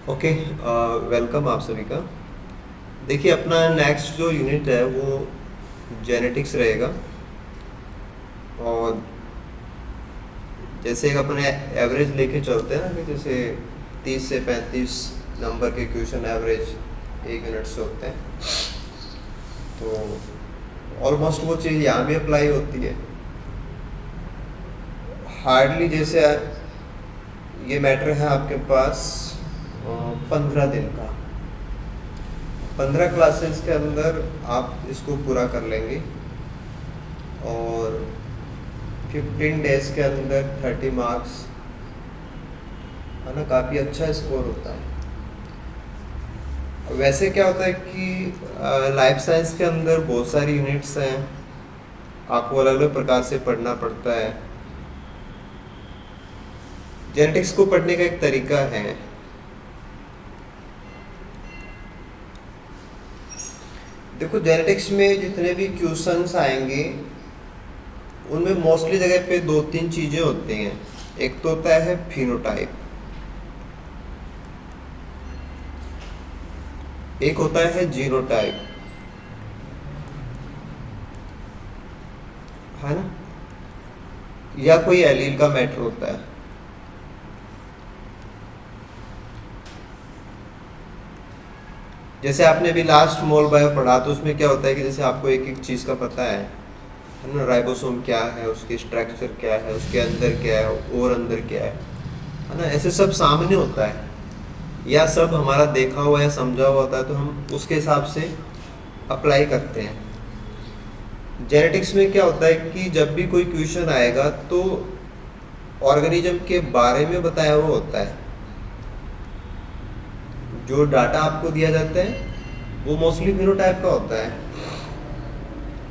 Okay. Welcome आप सभी का। देखिए, अपना नेक्स्ट जो यूनिट है वो जेनेटिक्स रहेगा। और जैसे एक अपने एवरेज लेके चलते हैं ना, कि जैसे 30 से 35 नंबर के क्वेश्चन एवरेज एक यूनिट से होते हैं, तो ऑलमोस्ट वो चीज़ यहाँ भी अप्लाई होती है। हार्डली जैसे ये मैटर है आपके पास 15 दिन का, 15 क्लासेस के अंदर आप इसको पूरा कर लेंगे और 15 डेज के अंदर 30 मार्क्स, है ना, काफ़ी अच्छा स्कोर होता है। वैसे क्या होता है कि लाइफ साइंस के अंदर बहुत सारी यूनिट्स हैं, आपको अलग अलग प्रकार से पढ़ना पड़ता है। जेनेटिक्स को पढ़ने का एक तरीका है, देखो जेनेटिक्स में जितने भी क्वेश्चंस आएंगे उनमें मोस्टली जगह पे दो तीन चीज़ें होती हैं। एक तो होता है फिनोटाइप, एक होता है जीनोटाइप, है ना, या कोई एलील का मैटर होता है। जैसे आपने भी लास्ट मोल बायो पढ़ा, तो उसमें क्या होता है कि जैसे आपको एक एक चीज़ का पता है ना, राइबोसोम क्या है, उसकी स्ट्रक्चर क्या है, उसके अंदर क्या है और अंदर क्या है ना, ऐसे सब सामने होता है या सब हमारा देखा हुआ या समझा हुआ होता है, तो हम उसके हिसाब से अप्लाई करते हैं। जेनेटिक्स में क्या होता है कि जब भी कोई क्वेश्चन आएगा तो ऑर्गेनिज्म के बारे में बताया हुआ होता है। जो डाटा आपको दिया जाता है वो मोस्टली फिनोटाइप का होता है।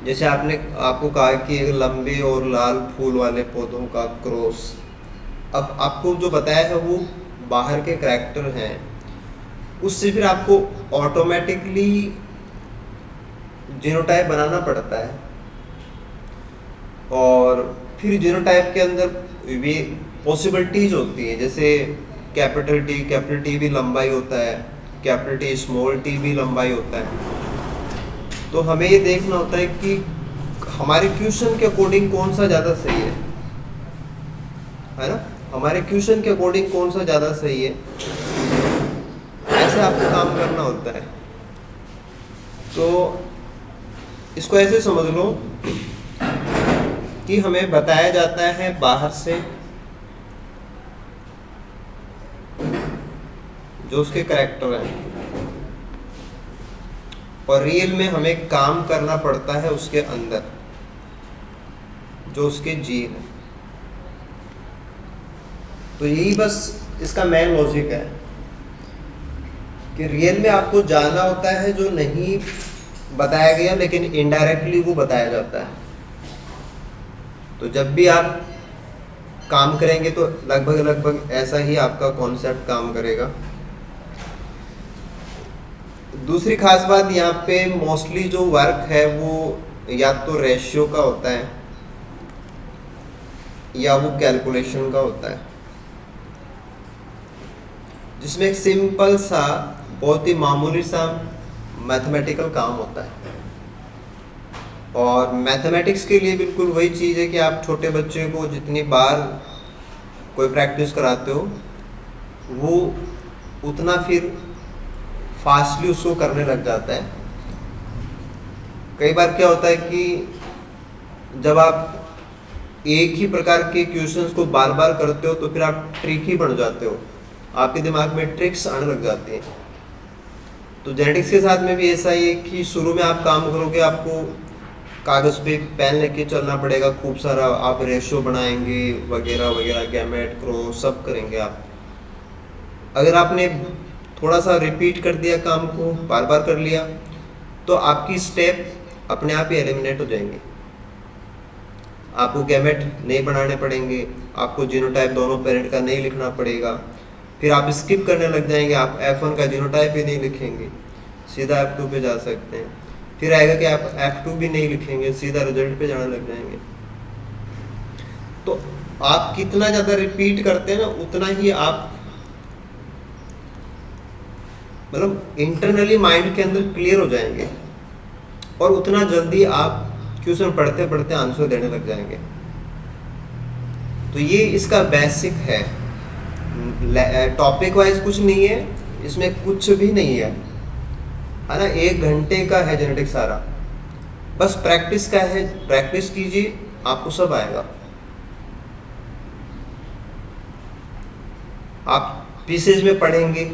जैसे आपको कहा कि एक लंबे और लाल फूल वाले पौधों का क्रॉस, अब आपको जो बताया है वो बाहर के करैक्टर हैं, उससे फिर आपको ऑटोमेटिकली जीनोटाइप बनाना पड़ता है। और फिर जीनोटाइप के अंदर भी पॉसिबिलिटीज होती हैं, जैसे कैपिटल टी भी लंबाई होता है, कैपिटल टी स्मॉल टी भी लंबाई होता है। तो हमें ये देखना होता है कि हमारे क्वेश्चन के अकॉर्डिंग कौन सा ज़्यादा सही है ना, हमारे क्वेश्चन के अकॉर्डिंग कौन सा ज़्यादा सही है, ऐसे आपको काम करना होता है। तो इसको ऐसे समझ लो कि हमें बताया जाता है बाहर से जो उसके करैक्टर हैं, और रियल में हमें काम करना पड़ता है उसके अंदर जो उसके जीन है। तो यही बस इसका मेन लॉजिक है कि रियल में आपको जानना होता है जो नहीं बताया गया, लेकिन इनडायरेक्टली वो बताया जाता है। तो जब भी आप काम करेंगे तो लगभग ऐसा ही आपका कॉन्सेप्ट काम करेगा। दूसरी खास बात यहाँ पे मोस्टली जो वर्क है वो या तो रेशियो का होता है या वो कैलकुलेशन का होता है, जिसमें एक सिंपल सा बहुत ही मामूली सा मैथमेटिकल काम होता है। और मैथमेटिक्स के लिए बिल्कुल वही चीज़ है कि आप छोटे बच्चे को जितनी बार कोई प्रैक्टिस कराते हो वो उतना फिर फास्टली उसको करने लग जाता है। कई बार क्या होता है कि जब आप एक ही प्रकार के क्वेश्चंस को बार बार करते हो तो फिर आप ट्रिकी बन जाते हो, आपके दिमाग में ट्रिक्स आने लग जाती हैं। तो जेनेटिक्स के साथ में भी ऐसा ही है कि शुरू में आप काम करोगे, आपको कागज़ पे पेन लेके चलना पड़ेगा, खूब सारा आप रेशो बनाएंगे वगैरह वगैरह, गैमेट क्रॉस सब करेंगे आप। अगर आपने थोड़ा सा रिपीट कर दिया, काम को बार बार कर लिया, तो आपकी स्टेप अपने आप ही एलिमिनेट हो जाएंगे। आपको गैमेट नहीं बनाने पड़ेंगे, आपको जीनोटाइप दोनों पेरेंट का नहीं लिखना पड़ेगा, फिर आप स्किप करने लग जाएंगे, आप F1 का जीनोटाइप भी नहीं लिखेंगे, सीधा F2 पे जा सकते हैं। फिर आएगा कि आप F2 भी नहीं लिखेंगे, सीधा रिजल्ट पे जाने लग जाएंगे। तो आप कितना ज़्यादा रिपीट करते हैं ना, उतना ही आप मतलब इंटरनली माइंड के अंदर क्लियर हो जाएंगे और उतना जल्दी आप क्वेश्चन पढ़ते पढ़ते आंसर देने लग जाएंगे। तो ये इसका बेसिक है। टॉपिक वाइज कुछ नहीं है, इसमें कुछ भी नहीं है ना। 1 घंटे का है जेनेटिक्स सारा, बस प्रैक्टिस का है। प्रैक्टिस कीजिए, आपको सब आएगा। आप पीसेज में पढ़ेंगे,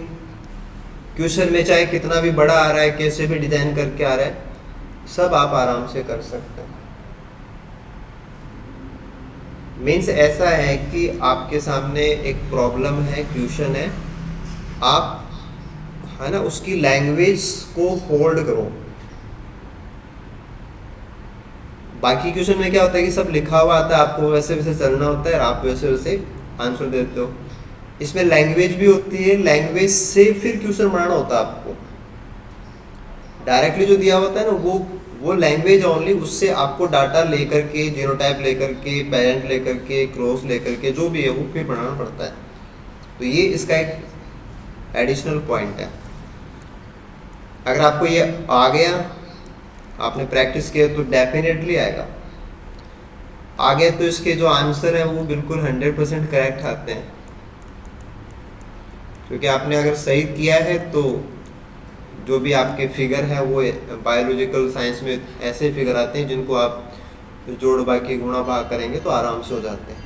क्वेश्चन में चाहे कितना भी बड़ा आ रहा है, कैसे भी डिजाइन करके आ रहा है, सब आप आराम से कर सकते हैं। मीन्स ऐसा है कि आपके सामने एक प्रॉब्लम है, क्वेश्चन है, आप है ना उसकी लैंग्वेज को होल्ड करो। बाकी क्वेश्चन में क्या होता है कि सब लिखा हुआ आता है, आपको वैसे वैसे चलना होता है और आप वैसे वैसे आंसर देते हो। इसमें लैंग्वेज भी होती है, लैंग्वेज से फिर क्वेश्चन बनाना होता है आपको। डायरेक्टली जो दिया होता है ना वो लैंग्वेज ओनली, उससे आपको डाटा लेकर के, जीनोटाइप लेकर के, पेरेंट लेकर के, क्रॉस लेकर के, जो भी है वो फिर बनाना पड़ता है। तो ये इसका एक एडिशनल पॉइंट है। अगर आपको ये आ गया, आपने प्रैक्टिस किया, तो डेफिनेटली आएगा। आ गया तो इसके जो आंसर है वो बिल्कुल 100% करेक्ट आते हैं, क्योंकि आपने अगर सही किया है तो जो भी आपके फिगर है वो बायोलॉजिकल साइंस में ऐसे फिगर आते हैं जिनको आप जोड़ बाकी गुणा भाग करेंगे तो आराम से हो जाते हैं।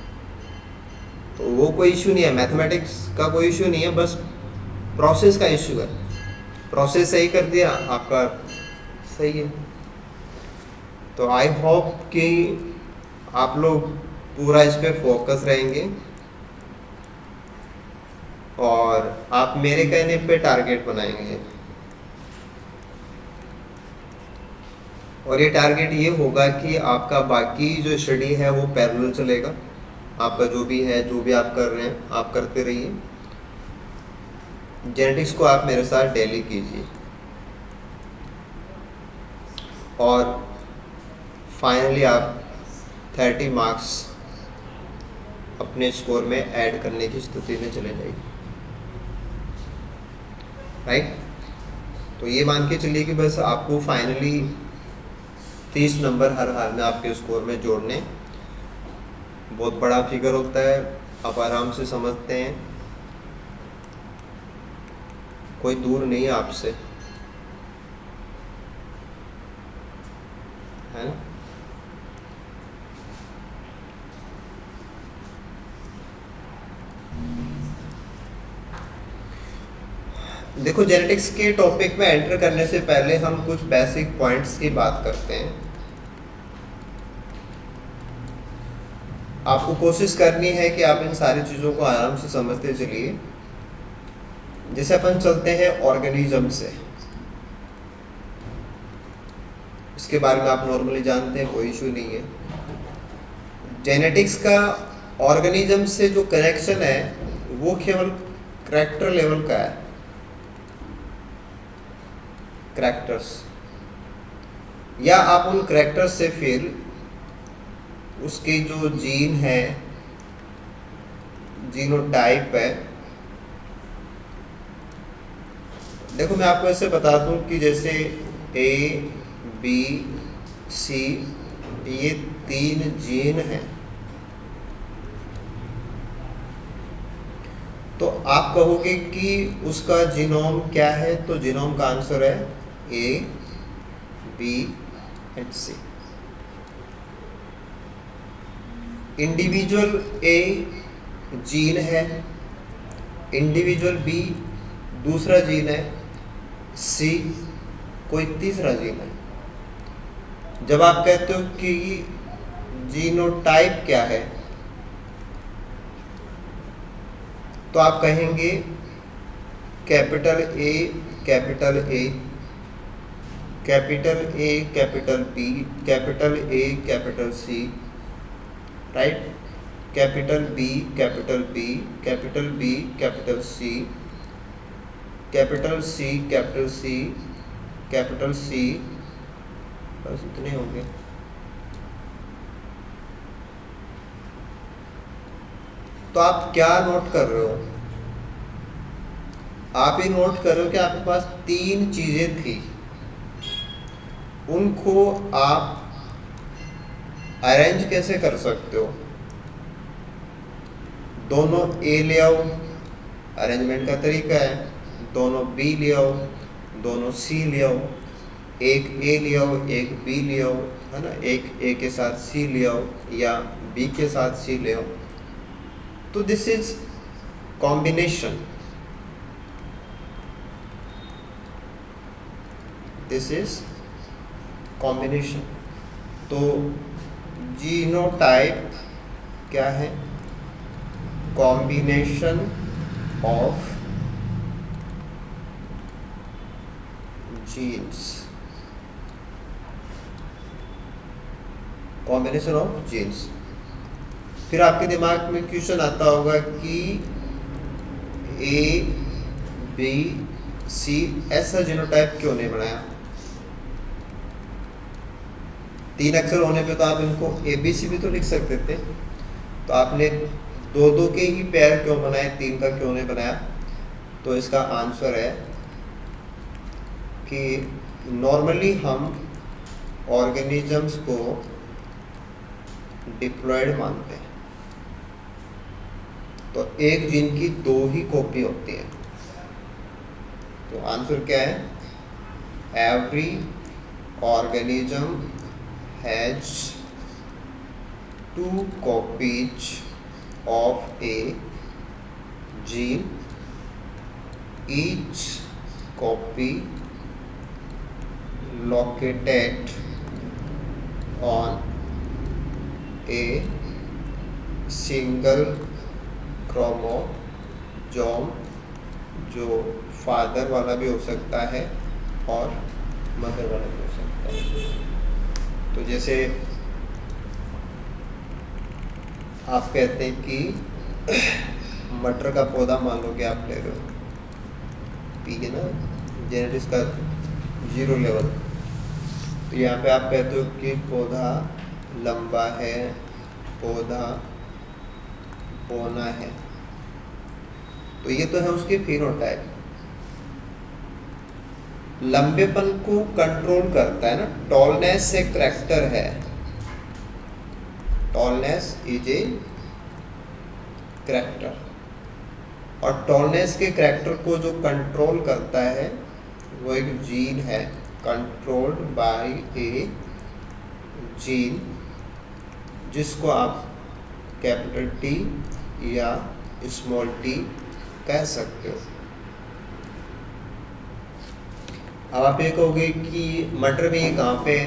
तो वो कोई इशू नहीं है, मैथमेटिक्स का कोई इशू नहीं है, बस प्रोसेस का इशू है। प्रोसेस सही कर दिया आपका सही है। तो आई होप कि आप लोग पूरा इस पे फोकस रहेंगे और आप मेरे कहने पे टारगेट बनाएंगे। और ये टारगेट ये होगा कि आपका बाकी जो स्टडी है वो पैरेलल चलेगा। आपका जो भी है, जो भी आप कर रहे हैं, आप करते रहिए। जेनेटिक्स को आप मेरे साथ डेली कीजिए और फाइनली आप 30 मार्क्स अपने स्कोर में ऐड करने की स्थिति में चले जाइए। राइट? तो ये मान के चलिए कि बस आपको फाइनली 30 नंबर हर हाल में आपके स्कोर में जोड़ने। बहुत बड़ा फिगर होता है, आप आराम से समझते हैं, कोई दूर नहीं है आपसे, है ना? देखो, जेनेटिक्स के टॉपिक में एंटर करने से पहले हम कुछ बेसिक पॉइंट्स की बात करते हैं। आपको कोशिश करनी है कि आप इन सारी चीज़ों को आराम से समझते चलिए। जैसे अपन चलते हैं ऑर्गेनिज्म से, इसके बारे में आप नॉर्मली जानते हैं, कोई इशू नहीं है। जेनेटिक्स का ऑर्गेनिज्म से जो कनेक्शन है वो केवल करैक्टर लेवल का है। करैक्टर्स, या आप उन करैक्टर्स से फिर उसके जो जीन है, जीनोटाइप है। देखो, मैं आपको ऐसे बता दूं कि जैसे A, B, C ये 3 जीन हैं, तो आप कहोगे कि उसका जीनोम क्या है, तो जीनोम का आंसर है A, B and C। Individual A gene है, इंडिविजुअल B दूसरा जीन है, C कोई तीसरा जीन है। जब आप कहते हो कि जीनोटाइप क्या है, तो आप कहेंगे capital A, capital A, capital A, capital B, capital A, capital C, right? Capital B, capital B, capital B, capital C, capital C, capital C, capital C, बस इतने होंगे। तो आप क्या नोट कर रहे हो? आप ये नोट करो कि आपके पास 3 चीज़ें थी, उनको आप अरेंज कैसे कर सकते हो। दोनों ए ले आओ, अरेंजमेंट का तरीका है। दोनों बी ले आओ, दोनों सी ले आओ। एक ए ले आओ, एक बी ले आओ, है ना। एक ए के साथ सी ले आओ या बी के साथ सी ले आओ। तो this is combination, this is combination. तो जीनोटाइप क्या है? Combination of genes, combination of genes. फिर आपके दिमाग में क्वेश्चन आता होगा कि ए बी सी ऐसा जीनोटाइप क्यों नहीं बनाया? 3 अक्षर होने पे तो आप इनको ए बी सी भी तो लिख सकते थे, तो आपने 2-2 के ही पेयर क्यों बनाए, 3 का क्यों नहीं बनाया? तो इसका आंसर है कि नॉर्मली हम ऑर्गेनिजम्स को डिप्लॉयड मानते हैं, तो एक जीन की 2 ही कॉपी होती है। तो आंसर क्या है? Every organism has 2 copies of a gene, each copy located on a single chromosome, जो फादर वाला भी हो सकता है और मदर वाला भी हो सकता है। तो जैसे आप कहते हैं कि मटर का पौधा मान लो कि आप ले रहे हो, ठीक है ना, जेनेटिक्स का 0 लेवल। तो यहाँ पे आप कहते हो कि पौधा लंबा है, पौधा बौना है, तो ये तो है उसके फिनोटाइप। लंबेपन को कंट्रोल करता है ना, टॉलनेस एक करैक्टर है, टॉलनेस इज ए करैक्टर, और टॉलनेस के करैक्टर को जो कंट्रोल करता है वो एक जीन है, कंट्रोल्ड बाय ए जीन, जिसको आप कैपिटल टी या स्मॉल टी कह सकते हो। अब आप ये कहोगे कि मटर में ये कहाँ पे है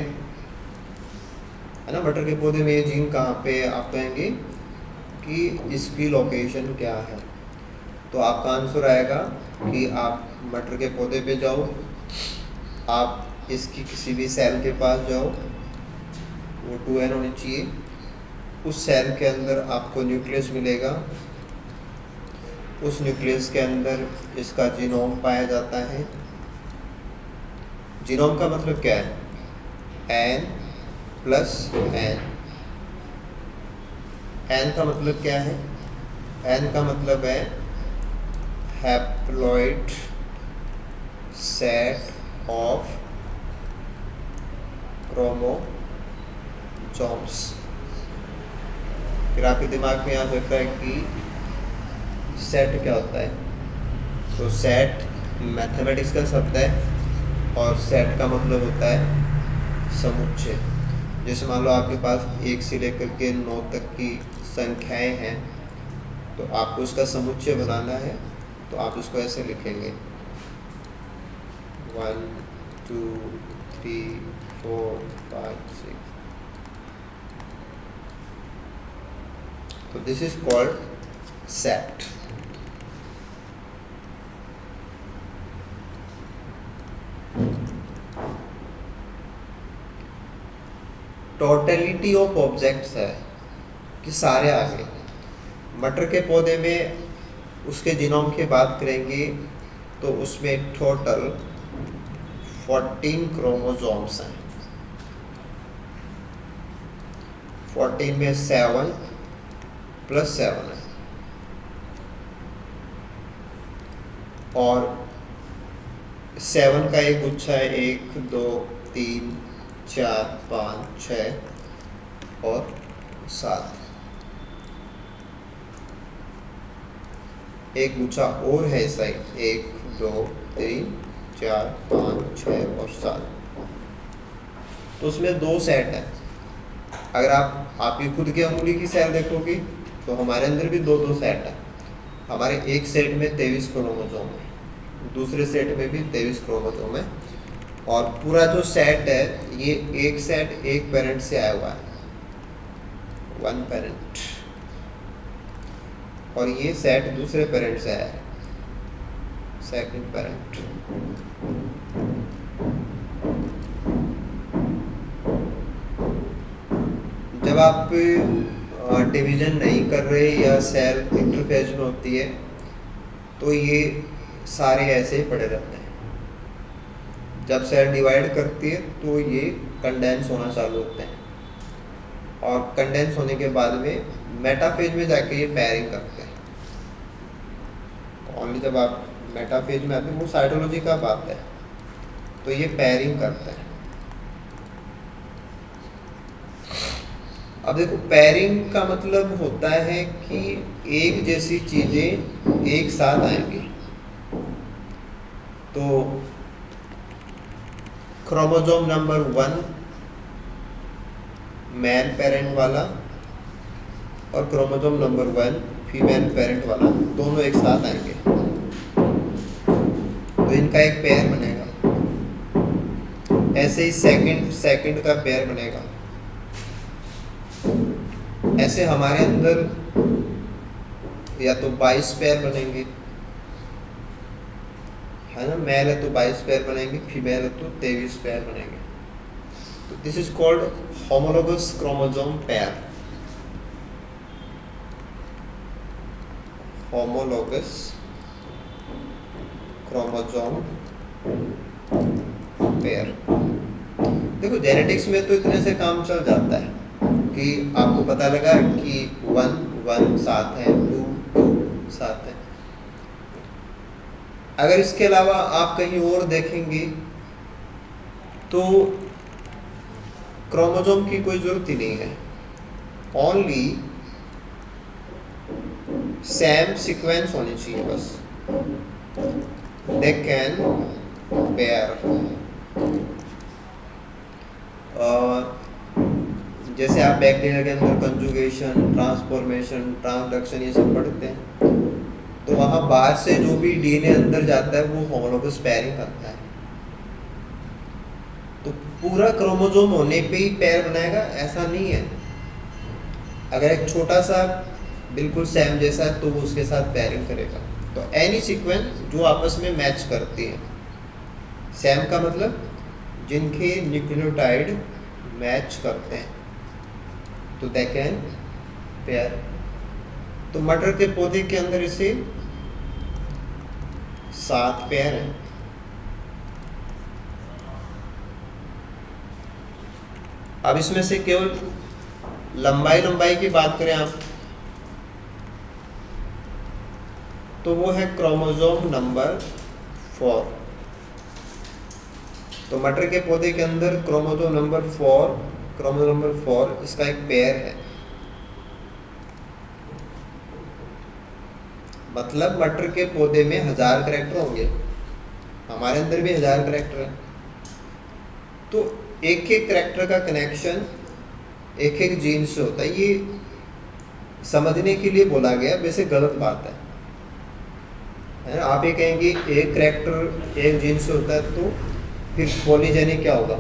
ना, मटर के पौधे में ये जीन कहाँ पे है? आप कहेंगे कि इसकी लोकेशन क्या है। तो आपका आंसर आएगा कि आप मटर के पौधे पे जाओ, आप इसकी किसी भी सेल के पास जाओ, वो 2n होनी चाहिए, उस सेल के अंदर आपको न्यूक्लियस मिलेगा, उस न्यूक्लियस के अंदर इसका जीनोम पाया जाता है। जीनोम का मतलब क्या है? n+n। n का मतलब क्या है? n का मतलब है हैप्लॉइड सेट ऑफ क्रोमोसोम्स। फिर आपके दिमाग में आ सकता है कि सेट क्या होता है? तो सेट मैथमेटिक्स का शब्द है और सेट का मतलब होता है समुच्चय। जैसे मान लो आपके पास 1 से लेकर के 9 तक की संख्याएं हैं, तो आपको उसका समुच्चय बनाना है, तो आप इसको ऐसे लिखेंगे 1 2 3 4 5 6। तो this is called set. Totality of objects है कि सारे आ गए। मटर के पौधे में उसके जीनोम की बात करेंगे तो उसमें टोटल 14 क्रोमोसोम्स हैं। 14 में 7 + 7 है। और 7 का एक गुच्छा है, 1 2 3 4 5 6 और 7। एक गुच्छा और है सही, 1 2 3 4 5 6 और 7। तो उसमें 2 सेट है। अगर आप आपकी खुद की अंगुली की सेल देखोगे तो हमारे अंदर भी 2 सेट है। हमारे एक सेट में 23 क्रोमोसोम है, दूसरे सेट में भी 23 क्रोमोसोम है। और पूरा जो सेट है ये एक सेट एक पेरेंट से आया हुआ है, 1 पेरेंट, और ये सेट दूसरे पेरेंट से आया है, सेकंड पेरेंट। जब आप डिवीजन नहीं कर रहे या सेल इंटरफेज में होती है तो ये सारे ऐसे ही पड़े रहते हैं। जब सेल डिवाइड करती है तो ये कंडेंस होना चालू होते हैं, और कंडेंस होने के बाद में मेटाफेज में जाके ये पैरिंग करते हैं। ओनली जब आप मेटाफेज में आते हैं, वो साइटोलॉजी का बात है, तो ये पैरिंग करते हैं। अब देखो, पैरिंग का मतलब होता है कि एक जैसी चीजें एक साथ आएंगी। तो क्रोमोसोम नंबर 1 मैल पेरेंट वाला और क्रोमोसोम नंबर 1 फीमेल पेरेंट वाला दोनों एक साथ आएंगे, तो इनका एक पेयर बनेगा। ऐसे ही सेकंड का पेयर बनेगा। ऐसे हमारे अंदर या तो 22 पेयर बनेंगे, है ना। मेल है तो 22 पेयर बनेंगे, फीमेल है तो 23 पेयर बनेंगे। तो this is called homologous chromosome pair. Homologous chromosome pair. देखो, जेनेटिक्स में तो इतने से काम चल जाता है कि आपको पता लगा कि 1 1 साथ है, 2 2 साथ है। अगर इसके अलावा आप कहीं और देखेंगे तो क्रोमोसोम की कोई जरूरत ही नहीं है, ओनली सेम सीक्वेंस होनी चाहिए बस। They can pair. जैसे आप बैक्टीरिया के अंदर कंजुगेशन, ट्रांसफॉर्मेशन, ट्रांसडक्शन ये सब पढ़ते हैं, तो वहाँ बाहर से जो भी डीएनए अंदर जाता है वो होमोलोगस पेयरिंग करता है। तो पूरा क्रोमोसोम होने पे ही पेयर बनाएगा ऐसा नहीं है। अगर एक छोटा सा बिल्कुल सेम जैसा है तो वो उसके साथ पेयरिंग करेगा। तो एनी सीक्वेंस जो आपस में मैच करती है। सेम का मतलब जिनके न्यूक्लियोटाइड मैच करते हैं, तो दे कैन पेयर। तो मटर के पौधे के अंदर इसे 7 पेयर हैं। अब इसमें से केवल लंबाई की बात करें आप, तो वो है क्रोमोसोम नंबर 4। तो मटर के पौधे के अंदर क्रोमोसोम नंबर 4 इसका एक पेयर है। मतलब मटर के पौधे में 1000 कैरेक्टर होंगे, हमारे अंदर भी 1000 कैरेक्टर है। तो एक एक कैरेक्टर का कनेक्शन एक एक जीन से होता है। ये समझने के लिए बोला गया, वैसे गलत बात है ना। आप ये कहेंगे एक कैरेक्टर एक जीन से होता है तो फिर पॉलीजेनिक क्या होगा।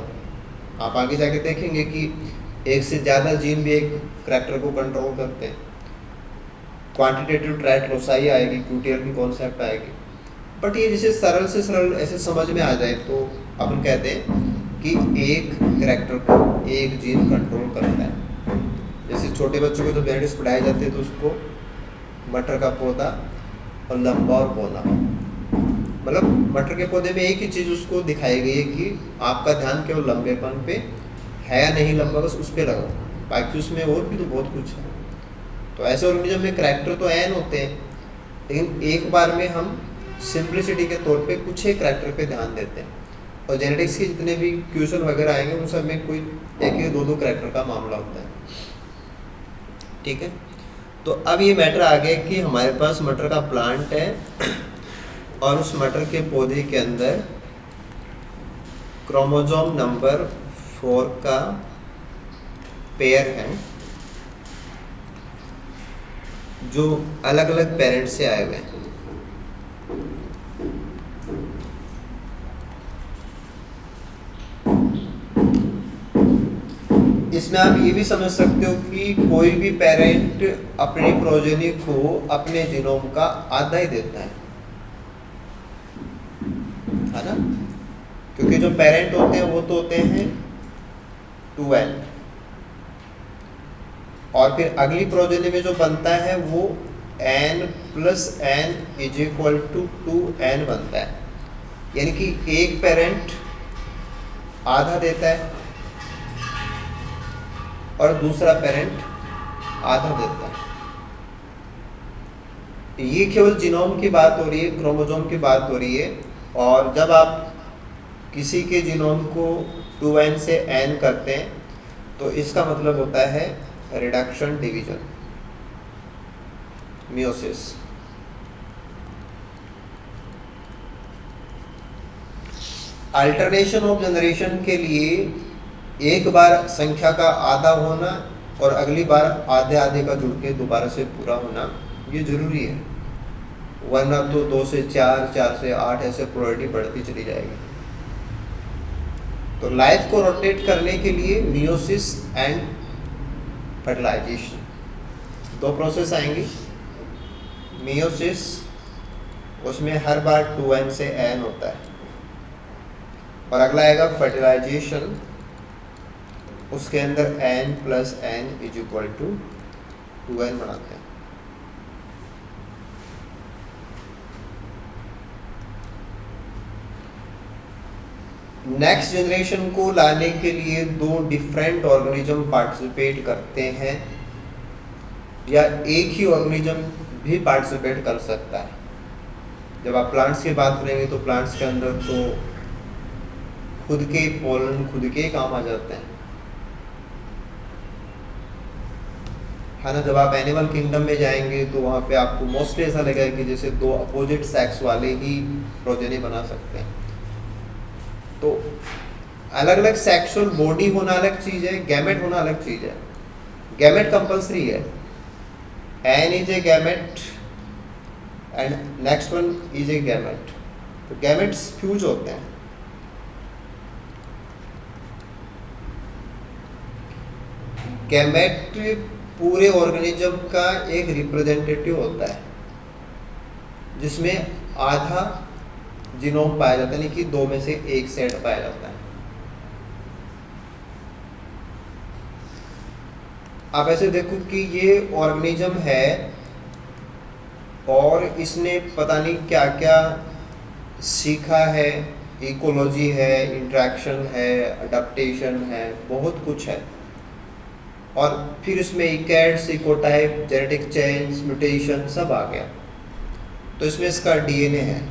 आप आगे जाके देखेंगे कि एक से ज़्यादा जीन भी एक कैरेक्टर को कंट्रोल करते हैं। क्वांटिटेटिव ट्रैट लोसाई आएगी, क्यूटीएल की कॉन्सेप्ट आएगी। बट ये जैसे सरल से सरल ऐसे समझ में आ जाए तो अपन कहते हैं कि एक कैरेक्टर को एक जीन कंट्रोल करता है। जैसे छोटे बच्चों को जब जेनेटिक्स पढ़ाए जाते हैं तो उसको मटर का पौधा और लंबा और पौधा, मतलब मटर के पौधे में एक ही चीज़ उसको दिखाई गई है कि आपका ध्यान केवल लंबेपन पे है या नहीं लंबा, बस उस पर लगाओ, बाकी उसमें और भी तो बहुत कुछ है। तो ऐसे ऑर्गेनिज्म में कैरेक्टर तो एन होते हैं, लेकिन एक बार में हम सिंप्लिसिटी के तौर पे कुछ एक करैक्टर पे ध्यान देते हैं, और जेनेटिक्स के जितने भी क्वेश्चन वगैरह आएंगे उन सब में कोई एक या दो करैक्टर का मामला होता है। ठीक है, तो अब ये मैटर आ गया कि हमारे पास मटर का प्लांट है और उस मटर के पौधे के अंदर क्रोमोसोम नंबर 4 का पेयर है जो अलग अलग पेरेंट्स से आए हुए हैं। इसमें आप ये भी समझ सकते हो कि कोई भी पेरेंट अपनी प्रोजेनी को अपने जीनोम का आधा ही देता है ना, क्योंकि जो पेरेंट होते हैं वो तो होते हैं 2n, और फिर अगली प्रोजेनी में जो बनता है वो n + n = 2n बनता है, यानी कि एक पेरेंट आधा देता है और दूसरा पेरेंट आधा देता है। ये केवल जीनोम की बात हो रही है, क्रोमोसोम की बात हो रही है। और जब आप किसी के जीनोम को 2n से n करते हैं तो इसका मतलब होता है reduction division, meiosis. Alternation of generation के लिए एक बार संख्या का आधा होना और अगली बार आधे आधे का जुड़ के दोबारा से पूरा होना ये जरूरी है, वरना तो 2 से 4, 4 से 8 ऐसे प्रोबेबिलिटी बढ़ती चली जाएगी। तो लाइफ को रोटेट करने के लिए मियोसिस एंड फर्टिलाइजेशन, 2 प्रोसेस आएंगी। मियोसिस, उसमें हर बार 2n से n होता है, और अगला आएगा फर्टिलाइजेशन, उसके अंदर n + n = 2n बनाते हैं। नेक्स्ट जनरेशन को लाने के लिए 2 डिफरेंट ऑर्गेनिज्म पार्टिसिपेट करते हैं, या एक ही ऑर्गेनिज्म भी पार्टिसिपेट कर सकता है। जब आप प्लांट्स की बात करेंगे तो प्लांट्स के अंदर तो खुद के पोलन खुद के काम आ जाते हैं, है ना। जब आप एनिमल किंगडम में जाएंगे तो वहाँ पे आपको मोस्टली ऐसा लगेगा कि जैसे 2 अपोजिट सेक्स वाले ही प्रोजेनी बना सकते हैं। तो अलग अलग सेक्सुअल बॉडी होना अलग चीज़ है, गैमेट होना अलग चीज़ है। गैमेट कंपल्सरी है, n is a gamete and next one is a gamete. तो गैमेट्स फ्यूज होते हैं। गैमेट पूरे ऑर्गेनिज्म का एक रिप्रेजेंटेटिव होता है, जिसमें आधा जीनोम पाया जाता है, यानी कि 2 में से 1 सेट पाया जाता है। आप ऐसे देखो कि ये ऑर्गेनिज्म है और इसने पता नहीं क्या क्या सीखा है, इकोलॉजी है, इंटरेक्शन है, अडेप्टेशन है, बहुत कुछ है। और फिर इसमें इकैड्स, इकोटाइप, जेनेटिक चेंज, म्यूटेशन सब आ गया। तो इसमें इसका डीएनए है,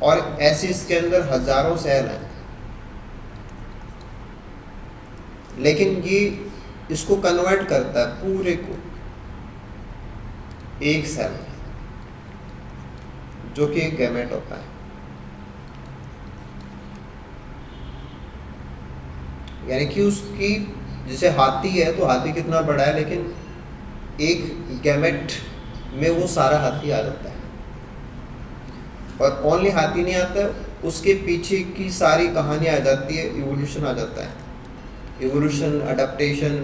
और ऐसे इसके अंदर हजारों सेल हैं, लेकिन ये इसको कन्वर्ट करता है पूरे को एक सेल में, जो कि एक गैमेट होता है। यानी कि उसकी, जैसे हाथी है तो हाथी कितना बड़ा है, लेकिन एक गैमेट में वो सारा हाथी आ जाता है। और ओनली हाथी नहीं आता है, उसके पीछे की सारी कहानी आ जाती है, इवोल्यूशन आ जाता है। इवोल्यूशन, अडेप्टेशन,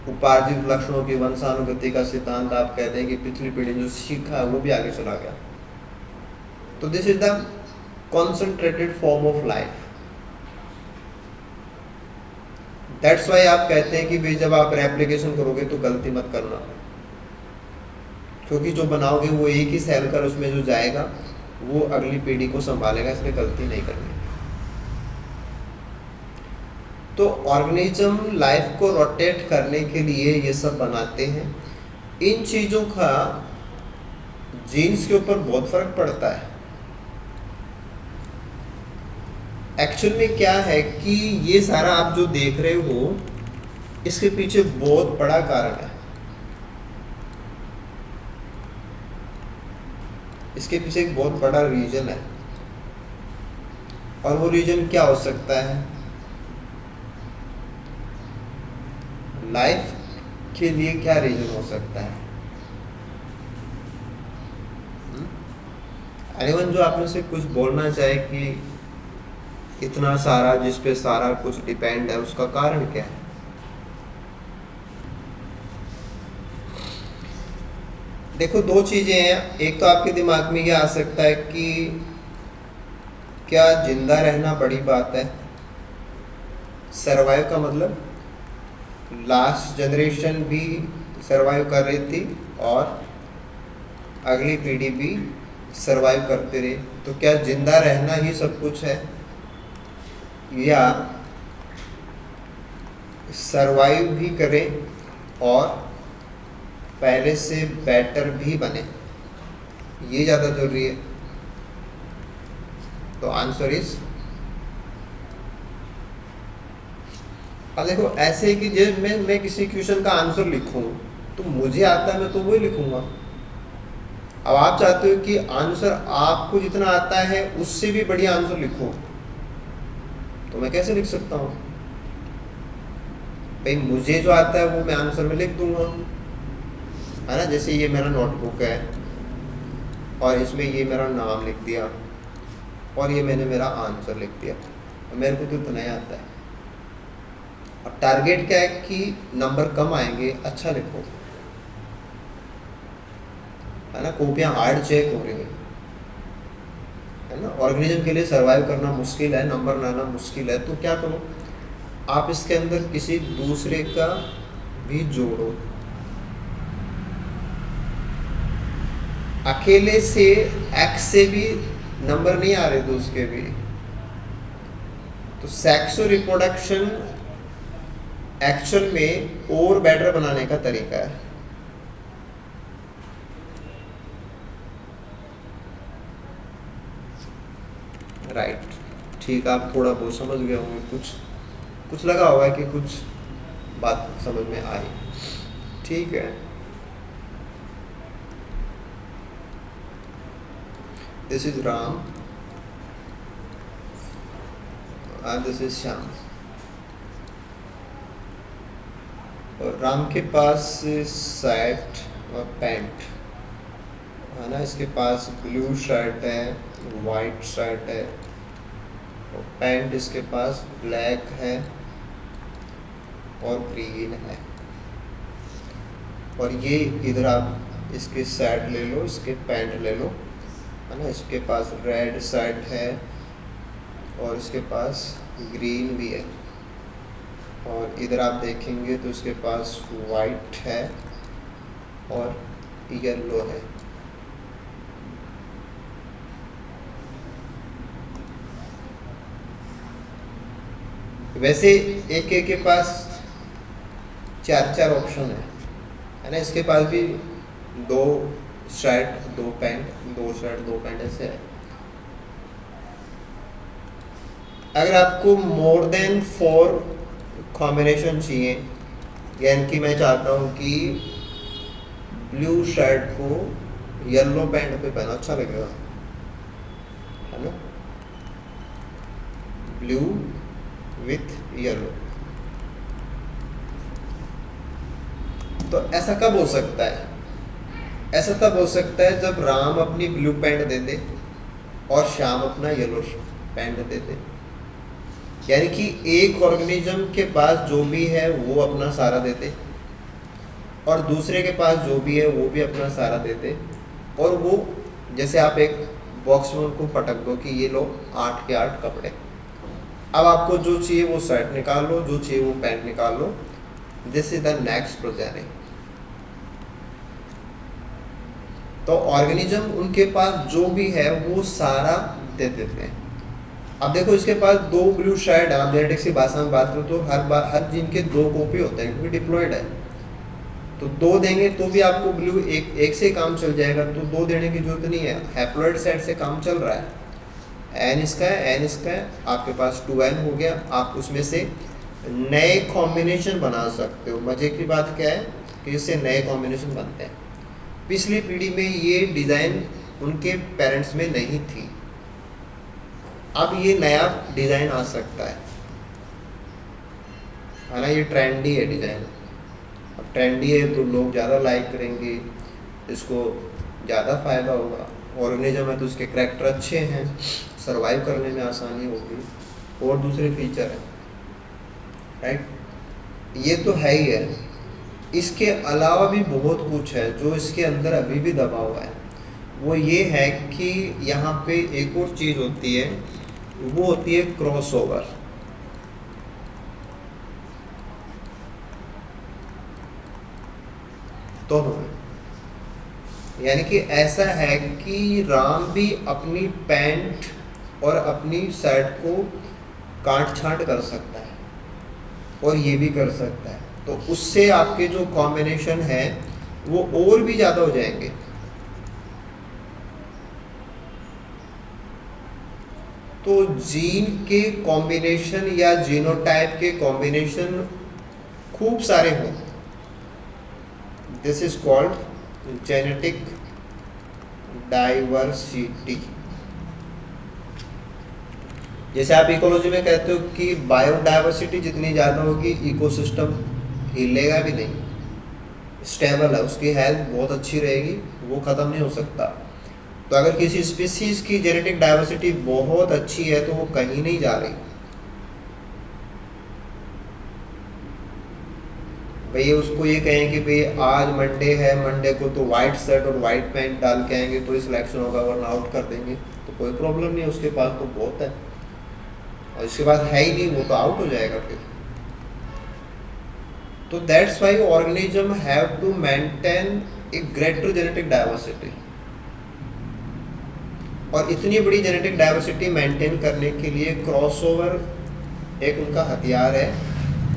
उपार्जित लक्षणों की वंशानुगति का सिद्धांत, आप कहते हैं कि पिछली पीढ़ी जो सीखा है वो भी आगे चला गया। तो this is the concentrated form of life. That's why आप कहते हैं कि भाई जब आप रेप्लिकेशन करोगे तो गलती मत करना, क्योंकि जो बनाओगे वो एक ही सेल कर उसमें जो जाएगा वो अगली पीढ़ी को संभालेगा, इसलिए गलती नहीं करनी। तो ऑर्गेनिज्म लाइफ को रोटेट करने के लिए ये सब बनाते हैं। इन चीज़ों का जीन्स के ऊपर बहुत फर्क पड़ता है। एक्चुअल में क्या है कि ये सारा आप जो देख रहे हो, इसके पीछे बहुत बड़ा कारण है। इसके पीछे एक बहुत बड़ा रीजन है, और वो रीजन क्या हो सकता है? लाइफ के लिए क्या रीजन हो सकता है? एनीवन जो आप में से कुछ बोलना चाहे कि इतना सारा जिस पे सारा कुछ डिपेंड है, उसका कारण क्या है? देखो, दो चीजें हैं। एक तो आपके दिमाग में ये आ सकता है कि क्या जिंदा रहना बड़ी बात है? सरवाइव का मतलब लास्ट जनरेशन भी सरवाइव कर रही थी और अगली पीढ़ी भी सरवाइव करते रहे, तो क्या जिंदा रहना ही सब कुछ है, या सरवाइव भी करें और पहले से बेटर भी बने, ये ज़्यादा जरूरी है? तो आंसर इज, अब देखो ऐसे है कि जब मैं किसी क्वेश्चन का आंसर लिखूं तो मुझे आता है, मैं तो वही लिखूंगा। अब आप चाहते हो कि आंसर आपको जितना आता है उससे भी बढ़िया आंसर लिखो, तो मैं कैसे लिख सकता हूँ भाई? मुझे जो आता है वो मैं आंसर में लिख दूंगा, है ना। जैसे ये मेरा नोटबुक है और इसमें ये मेरा नाम लिख दिया और ये मैंने मेरा आंसर लिख दिया, मेरे को तो इतना ही आता है। अब टारगेट क्या है कि नंबर कम आएंगे, अच्छा लिखो, है ना। कॉपियाँ हार्ड चेक हो रही है ना। ऑर्गेनिज्म के लिए सरवाइव करना मुश्किल है, नंबर लाना मुश्किल है, तो क्या करो, आप इसके अंदर किसी दूसरे का भी जोड़ो। अकेले से एक्स से भी नंबर नहीं आ रहे, तो उसके भी। तो सेक्स और रिप्रोडक्शन एक्चुअल में और बेटर बनाने का तरीका है। राइट, ठीक, आप थोड़ा बहुत समझ गए होंगे, कुछ लगा होगा कि कुछ बात समझ में आई, ठीक है। This is Ram and this is Shyam. और राम के पास शर्ट और पैंट है ना, इसके पास ब्लू शर्ट है, वाइट शर्ट है, और पैंट इसके पास ब्लैक है और ग्रीन है। और ये इधर आप इसके शर्ट ले लो, इसके पैंट ले लो, है ना। इसके पास रेड शर्ट है और इसके पास ग्रीन भी है, और इधर आप देखेंगे तो इसके पास वाइट है और येलो है। वैसे एक के पास चार ऑप्शन है ना। इसके पास भी 2 शर्ट 2 पैंट, 2 शर्ट 2 पैंट ऐसे है। अगर आपको मोर देन 4 कॉम्बिनेशन चाहिए, यानी कि मैं चाहता हूँ कि ब्लू शर्ट को येलो पैंट पे पहना अच्छा लगेगा, है ना, ब्लू विथ येलो, तो ऐसा कब हो सकता है? ऐसा तब हो सकता है जब राम अपनी ब्लू पैंट दे दे और श्याम अपना येलो पैंट दे दे। यानी कि एक ऑर्गेनिज्म के पास जो भी है वो अपना सारा देते, और दूसरे के पास जो भी है वो भी अपना सारा देते, और वो जैसे आप एक बॉक्स में उनको पटक दो कि ये लो 8 के 8 कपड़े, अब आपको जो चाहिए वो शर्ट निकाल लो, जो चाहिए वो पैंट निकाल लो। This is the next progeny. तो ऑर्गेनिज्म उनके पास जो भी है वो सारा दे देते हैं। अब देखो, इसके पास 2 ब्लू शर्ट है, आप जेनेटिक्स की भाषा में बात करो तो हर जीन के 2 कॉपी होते हैं क्योंकि डिप्लॉयड है। तो 2 देंगे तो भी आपको ब्लू एक से काम चल जाएगा, तो 2 देने की जरूरत नहीं है, हैप्लॉइड साइड से काम चल रहा है। एन इसका है, एन इसका है, आपके पास 2n हो गया। आप उसमें से नए कॉम्बिनेशन बना सकते हो। मजे की बात क्या है कि इससे नए कॉम्बिनेशन बनते हैं। पिछली पीढ़ी में ये डिज़ाइन उनके पेरेंट्स में नहीं थी, अब ये नया डिज़ाइन आ सकता है ना। ये ट्रेंडी है डिज़ाइन, अब ट्रेंडी है तो लोग ज़्यादा लाइक करेंगे, इसको ज़्यादा फ़ायदा होगा। ऑर्गेनिज्म है तो उसके करैक्टर अच्छे हैं, सर्वाइव करने में आसानी होगी और दूसरे फीचर हैं, राइट। ये तो है ही है। इसके अलावा भी बहुत कुछ है जो इसके अंदर अभी भी दबा हुआ है। वो ये है कि यहाँ पे एक और चीज़ होती है, वो होती है क्रॉसओवर। तो यानी कि ऐसा है कि राम भी अपनी पैंट और अपनी शर्ट को काट छांट कर सकता है और ये भी कर सकता है, तो उससे आपके जो कॉम्बिनेशन है वो और भी ज़्यादा हो जाएंगे। तो जीन के कॉम्बिनेशन या जीनोटाइप के कॉम्बिनेशन खूब सारे हों, this is called genetic diversity. जैसे आप इकोलॉजी में कहते हो कि बायोडाइवर्सिटी जितनी ज़्यादा होगी इकोसिस्टम हिलेगा भी नहीं, स्टेबल है, उसकी हेल्थ बहुत अच्छी रहेगी, वो ख़त्म नहीं हो सकता। तो अगर किसी स्पीसीज की जेनेटिक डाइवर्सिटी बहुत अच्छी है तो वो कहीं नहीं जा रही। भाई उसको ये कहें कि भाई आज मंडे है, मंडे को तो वाइट शर्ट और वाइट पैंट डाल के आएंगे तो ही सिलेक्शन होगा, वरना आउट कर देंगे, तो कोई प्रॉब्लम नहीं है, उसके पास तो बहुत है, और इसके पास है ही नहीं वो तो आउट हो जाएगा फिर। तो that's why organism have to maintain a greater genetic diversity, और इतनी बड़ी जेनेटिक डाइवर्सिटी मेंटेन करने के लिए क्रॉसओवर एक उनका हथियार है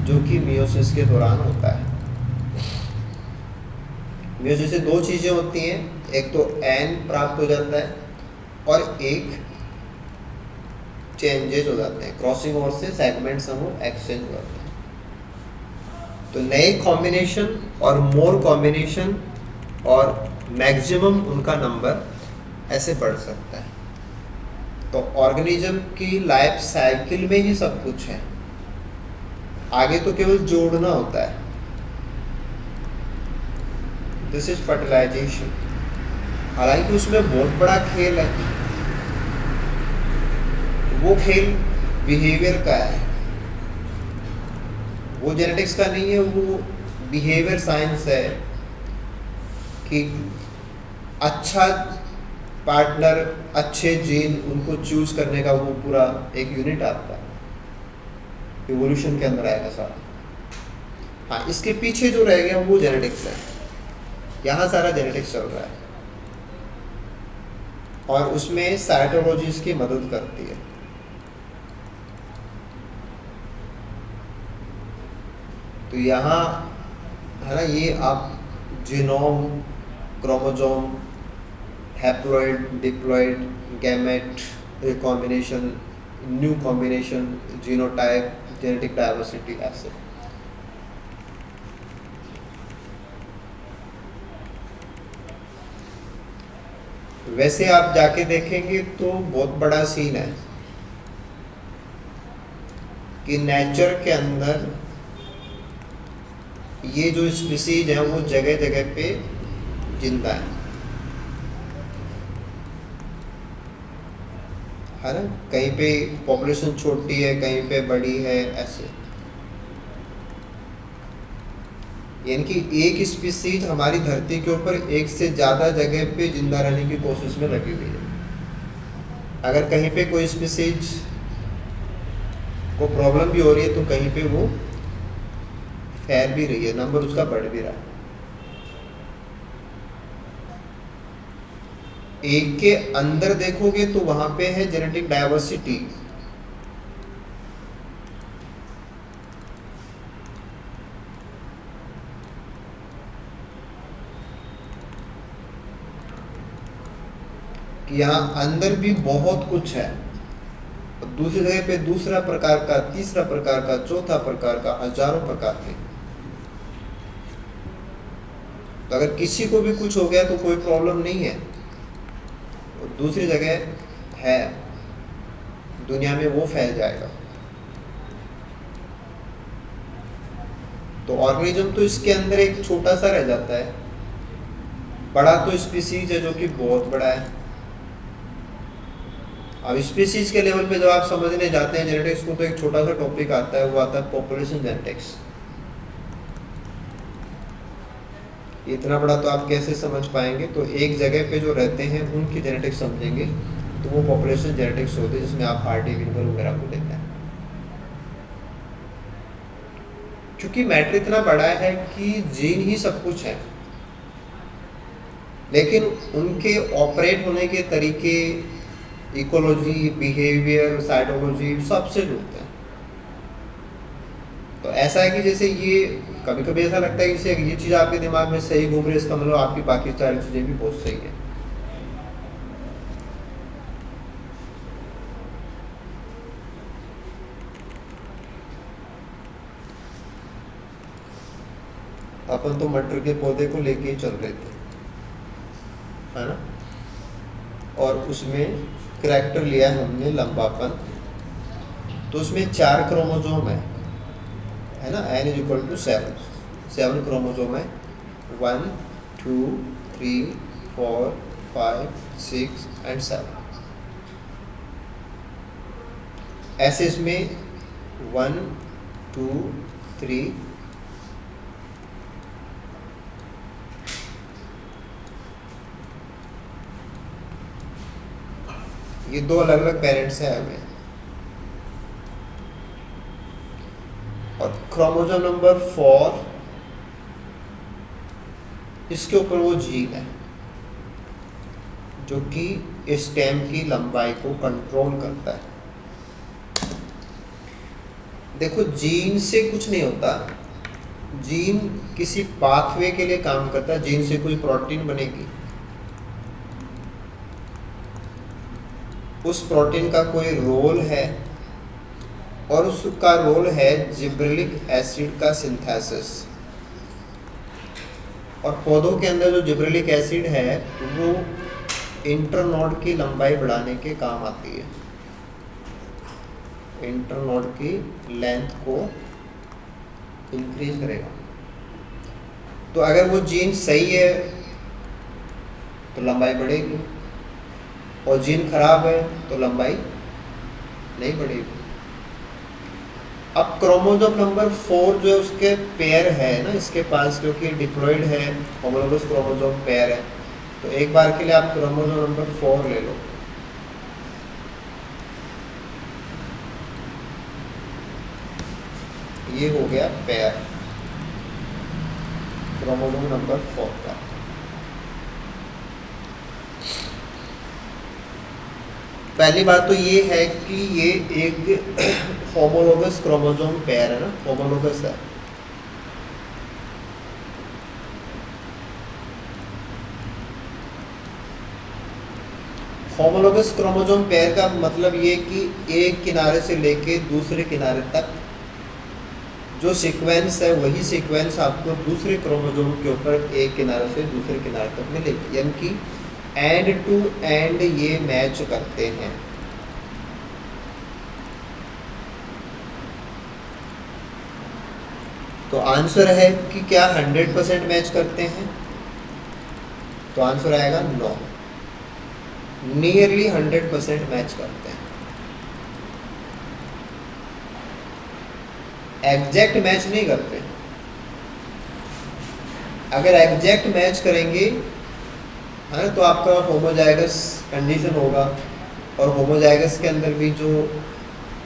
जो कि मियोसिस के दौरान होता है। मियोसिस से 2 चीज़ें होती हैं, एक तो एन प्राप्त हो जाता है और एक चेंजेस हो जाते हैं, क्रॉसिंग ओवर से सेगमेंट्स हम एक्सचेंज हो जाते हैं। तो नए कॉम्बिनेशन और मोर कॉम्बिनेशन और मैक्सिमम उनका नंबर ऐसे बढ़ सकता है। तो ऑर्गेनिज्म की लाइफ साइकिल में ही सब कुछ है, आगे तो केवल जोड़ना होता है। This is fertilization. हालांकि उसमें बहुत बड़ा खेल है, वो खेल बिहेवियर का है, वो जेनेटिक्स का नहीं है, वो बिहेवियर साइंस है कि अच्छा पार्टनर, अच्छे जीन उनको चूज करने का वो पूरा एक यूनिट आता है, इवोल्यूशन के अंदर आएगा सारा। हाँ, इसके पीछे जो रह गया वो जेनेटिक्स है, यहाँ सारा जेनेटिक्स चल रहा है और उसमें साइटोलॉजी इसकी मदद करती है। तो यहाँ है ना, ये आप genome, chromosome, haploid, diploid, gamete, recombination, new combination, genotype, genetic diversity, ऐसे। वैसे आप जाके देखेंगे तो बहुत बड़ा सीन है कि नेचर के अंदर ये जो स्पीसीज है वो जगह जगह पे जिंदा है ना। कहीं पे पॉपुलेशन छोटी है, कहीं पे बड़ी है, ऐसे। यानी कि एक स्पीसीज हमारी धरती के ऊपर एक से ज़्यादा जगह पे जिंदा रहने की कोशिश में लगी हुई है। अगर कहीं पे कोई स्पीसीज को प्रॉब्लम भी हो रही है तो कहीं पे वो फैल भी रही है, नंबर उसका बढ़ भी रहा है। एक के अंदर देखोगे तो वहां पे है जेनेटिक डाइवर्सिटी, कि यहाँ अंदर भी बहुत कुछ है, और दूसरी जगह पे दूसरा प्रकार का, तीसरा प्रकार का, चौथा प्रकार का, हजारों प्रकार के। तो अगर किसी को भी कुछ हो गया तो कोई प्रॉब्लम नहीं है, और दूसरी जगह है दुनिया में वो फैल जाएगा। तो ऑर्गेनिज्म तो इसके अंदर एक छोटा सा रह जाता है, बड़ा तो स्पीसीज है जो कि बहुत बड़ा है। अब स्पीसीज के लेवल पे जब आप समझने जाते हैं जेनेटिक्स को, तो एक छोटा सा टॉपिक आता है, वो आता है पॉपुलेशन जेनेटिक्स। इतना बड़ा तो आप कैसे समझ पाएंगे, तो एक जगह पे जो रहते हैं उनकी जेनेटिक्स समझेंगे, तो वो पॉपुलेशन जेनेटिक्स होती है, जिसमें आप हार्डी विनबर वगैरह को लेते हैं। क्योंकि मैटर इतना बड़ा है कि जीन ही सब कुछ है, लेकिन उनके ऑपरेट होने के तरीके, इकोलॉजी, बिहेवियर, साइटोलॉजी सबसे जुड़ते हैं। तो ऐसा है कि जैसे ये कभी कभी ऐसा लगता है कि जैसे ये चीज़ आपके दिमाग में सही घूम रही है, इसका मतलब आपकी बाकी सारी चीज़ें भी बहुत सही है। अपन तो मटर के पौधे को लेके ही चल रहे थे, है ना, और उसमें करैक्टर लिया हमने लंबापन। तो उसमें 4 क्रोमोसोम है ना, n = 7 क्रोमोसोम है, 1 2 3 4 5 6 एंड 7। ऐसे इसमें 1 2 3 ये 2 अलग अलग पेरेंट्स हैं हमें, और क्रोमोसोम नंबर 4 इसके ऊपर वो जीन है जो कि स्टेम की लंबाई को कंट्रोल करता है। देखो, जीन से कुछ नहीं होता, जीन किसी पाथवे के लिए काम करता है। जीन से कोई प्रोटीन बनेगी, उस प्रोटीन का कोई रोल है, और उसका रोल है जिब्रेलिक एसिड का सिंथेसिस। और पौधों के अंदर जो जिब्रेलिक एसिड है वो इंटरनोड की लंबाई बढ़ाने के काम आती है, इंटरनोड की लेंथ को इंक्रीज करेगा। तो अगर वो जीन सही है तो लंबाई बढ़ेगी, और जीन खराब है तो लंबाई नहीं बढ़ेगी। अब क्रोमोसोम नंबर 4 जो है उसके पेयर है ना इसके पास, क्योंकि डिप्लॉइड है, होमोलोगस क्रोमोसोम पेयर है। तो एक बार के लिए आप क्रोमोसोम नंबर 4 ले लो, ये हो गया पेयर क्रोमोसोम नंबर 4 का। पहली बात तो ये है कि ये एक होमोलोगस क्रोमोसोम पेयर है ना, होमोलोगस है। होमोलोगस क्रोमोसोम पेयर का मतलब ये कि एक किनारे से लेके दूसरे किनारे तक जो सीक्वेंस है वही सीक्वेंस आपको दूसरे क्रोमोसोम के ऊपर एक किनारे से दूसरे किनारे तक मिलेगी, यानी कि एंड टू एंड ये मैच करते हैं। तो आंसर है कि क्या 100% मैच करते हैं, तो आंसर आएगा नो, नियरली 100% मैच करते हैं। एग्जैक्ट मैच नहीं करते। अगर एग्जैक्ट मैच करेंगे है ना, तो आपका होमोजाइगस कंडीशन होगा, और होमोजाइगस के अंदर भी जो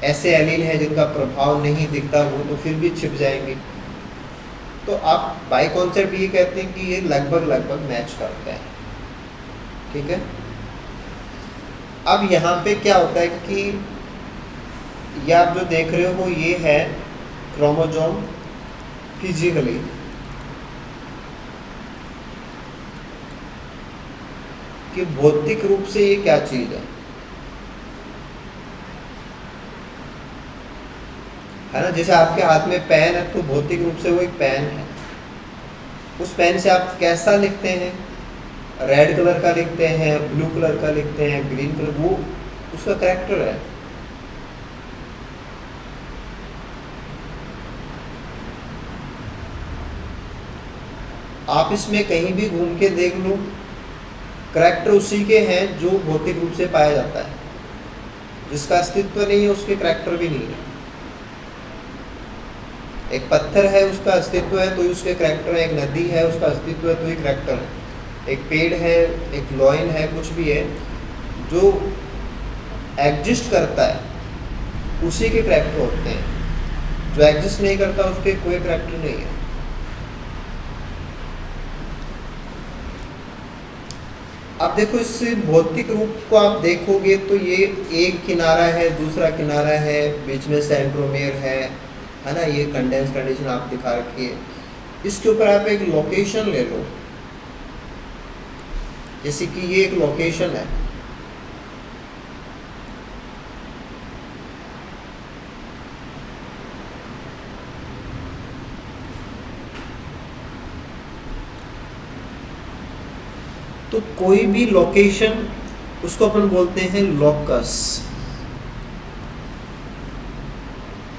ऐसे एलील हैं जिनका प्रभाव नहीं दिखता वो तो फिर भी छिप जाएंगे। तो आप बाय कॉन्सेप्ट ये कहते हैं कि ये लगभग लगभग मैच करते हैं, ठीक है। अब यहाँ पे क्या होता है कि ये आप जो देख रहे हो ये है क्रोमोसोम फिजिकली, कि भौतिक रूप से ये क्या चीज़ है ना। जैसे आपके हाथ में पेन है तो भौतिक रूप से वो एक पेन है। उस पेन से आप कैसा लिखते हैं, रेड कलर का लिखते हैं, ब्लू कलर का लिखते हैं, ग्रीन कलर, वो उसका कैरेक्टर है। आप इसमें कहीं भी घूम के देख लो, कैरेक्टर उसी के हैं जो भौतिक रूप से पाया जाता है। जिसका अस्तित्व नहीं है उसके कैरेक्टर भी नहीं है। एक पत्थर है उसका अस्तित्व है तो उसके कैरेक्टर है, एक नदी है उसका अस्तित्व है तो एक कैरेक्टर है, एक पेड़ है, एक लॉइन है, कुछ भी है जो एग्जिस्ट करता है उसी के कैरेक्टर होते हैं। जो एग्जिस्ट नहीं करता उसके कोई कैरेक्टर नहीं है। अब देखो इस भौतिक रूप को आप देखोगे तो ये एक किनारा है, दूसरा किनारा है, बीच में सेंट्रोमेयर है ना। ये कंडेंस कंडीशन आप दिखा रखी है। इसके ऊपर आप एक लोकेशन ले लो, जैसे कि ये एक लोकेशन है। तो कोई भी लोकेशन उसको अपन बोलते हैं लोकस।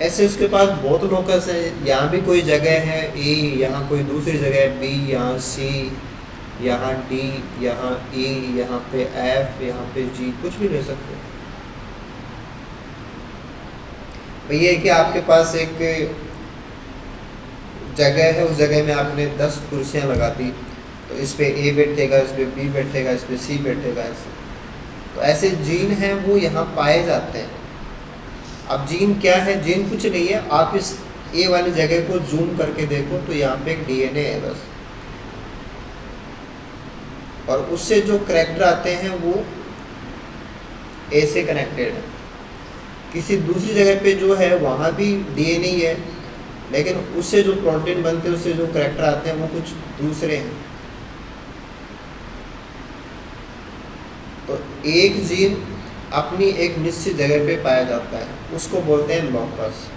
ऐसे उसके पास बहुत लोकस है। यहाँ भी कोई जगह है ए, यहाँ कोई दूसरी जगह है बी, यहाँ सी, यहाँ डी, यहाँ ई, यहाँ पे एफ, यहाँ पे जी, कुछ भी ले सकते हो। ये है कि आपके पास एक जगह है, उस जगह में आपने 10 कुर्सियाँ लगा दी, तो इस पे ए बैठेगा, इस पे बी बैठेगा, इस पे सी बैठेगा, ऐसे। तो ऐसे जीन हैं वो यहाँ पाए जाते हैं। अब जीन क्या है? जीन कुछ नहीं है। आप इस ए वाली जगह को जूम करके देखो तो यहाँ पे एक डीएनए है बस, और उससे जो कैरेक्टर आते हैं वो ए से कनेक्टेड है। किसी दूसरी जगह पे जो है वहाँ भी डीएनए है, लेकिन उससे जो प्रोटीन बनते हैं, उससे जो कैरेक्टर आते हैं वो कुछ दूसरे हैं। तो एक जीन अपनी एक निश्चित जगह पे पाया जाता है, उसको बोलते हैं लोकस।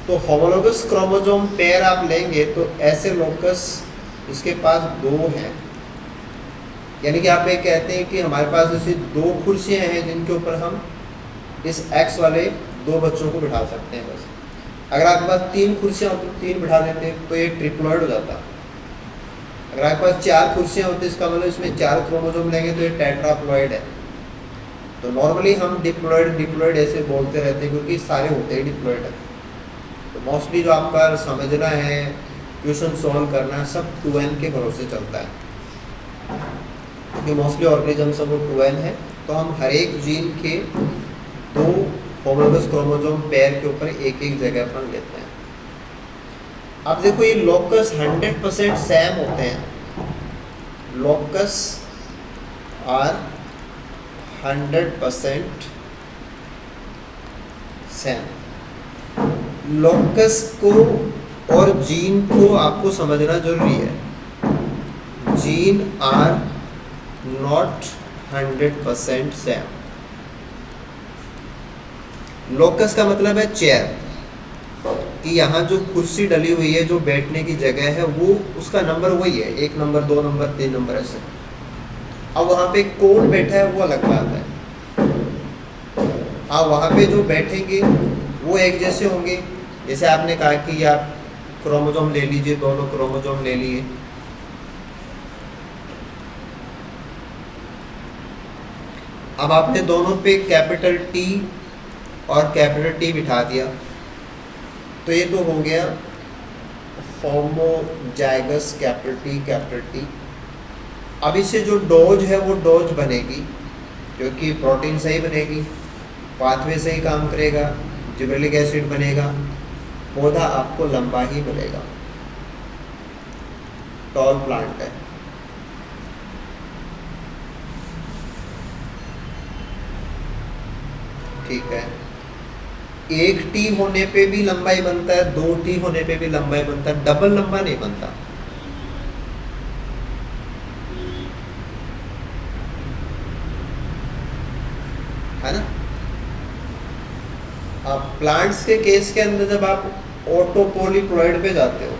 तो होमोलोगस क्रोमोसोम पेयर आप लेंगे तो ऐसे लोकस इसके पास 2 हैं। यानी कि आप ये कहते हैं कि हमारे पास ऐसी 2 कुर्सियां हैं जिनके ऊपर हम इस एक्स वाले 2 बच्चों को बिठा सकते हैं बस। अगर आपके पास 3 कुर्सियां होती, 3 बिठा देते हैं तो ये ट्रिप्लॉइड हो जाता। अगर आपके पास 4 कुर्सियां होती, इसका मतलब इसमें 4 क्रोमोसोम लेंगे तो ये टेट्राप्लॉइड है। तो नॉर्मली हम डिप्लॉइड ऐसे बोलते रहते हैं क्योंकि सारे होते हैं डिप्लॉइड है। तो मोस्टली जो आपका समझना है, क्वेश्चन सॉल्व करना है, सब 2n के भरोसे चलता है, क्योंकि मोस्टली ऑर्गेनिज्म सब 2n है। तो हम हर एक जीन के 2 होमोलोगस क्रोमोसोम पेयर के ऊपर एक एक जगह पर लेते हैं। अब देखो ये लोकस 100% सेम होते हैं। Locus are 100% same. लोकस को और जीन को आपको समझना जरूरी है। Gene are not 100% same. Locus का मतलब है चेयर, कि यहाँ जो कुर्सी डली हुई है, जो बैठने की जगह है, वो उसका नंबर वही है, 1 नंबर, 2 नंबर, 3 नंबर, ऐसे। अब वहाँ पे कौन बैठा है वो अलग बात है। हाँ, वहाँ पे जो बैठेंगे वो एक जैसे होंगे। जैसे आपने कहा कि आप क्रोमोसोम ले लीजिए, दोनों क्रोमोसोम ले लिए, अब आपने दोनों पे कैपिटल टी और कैपिटल टी बिठा दिया, तो ये तो हो गया homozygous capital T capital T. अब इससे जो डोज है वो डोज बनेगी, क्योंकि प्रोटीन सही बनेगी, पाथवे सही काम करेगा, जिबरेलिक एसिड बनेगा, पौधा आपको लंबा ही मिलेगा, टॉल प्लांट है। ठीक है, 1 टी होने पे भी लंबाई बनता है, 2 टी होने पे भी लंबाई बनता है, डबल लंबा नहीं बनता। है ना। अब प्लांट्स के केस के अंदर जब आप ऑटोपोलीप्लॉइड पे जाते हो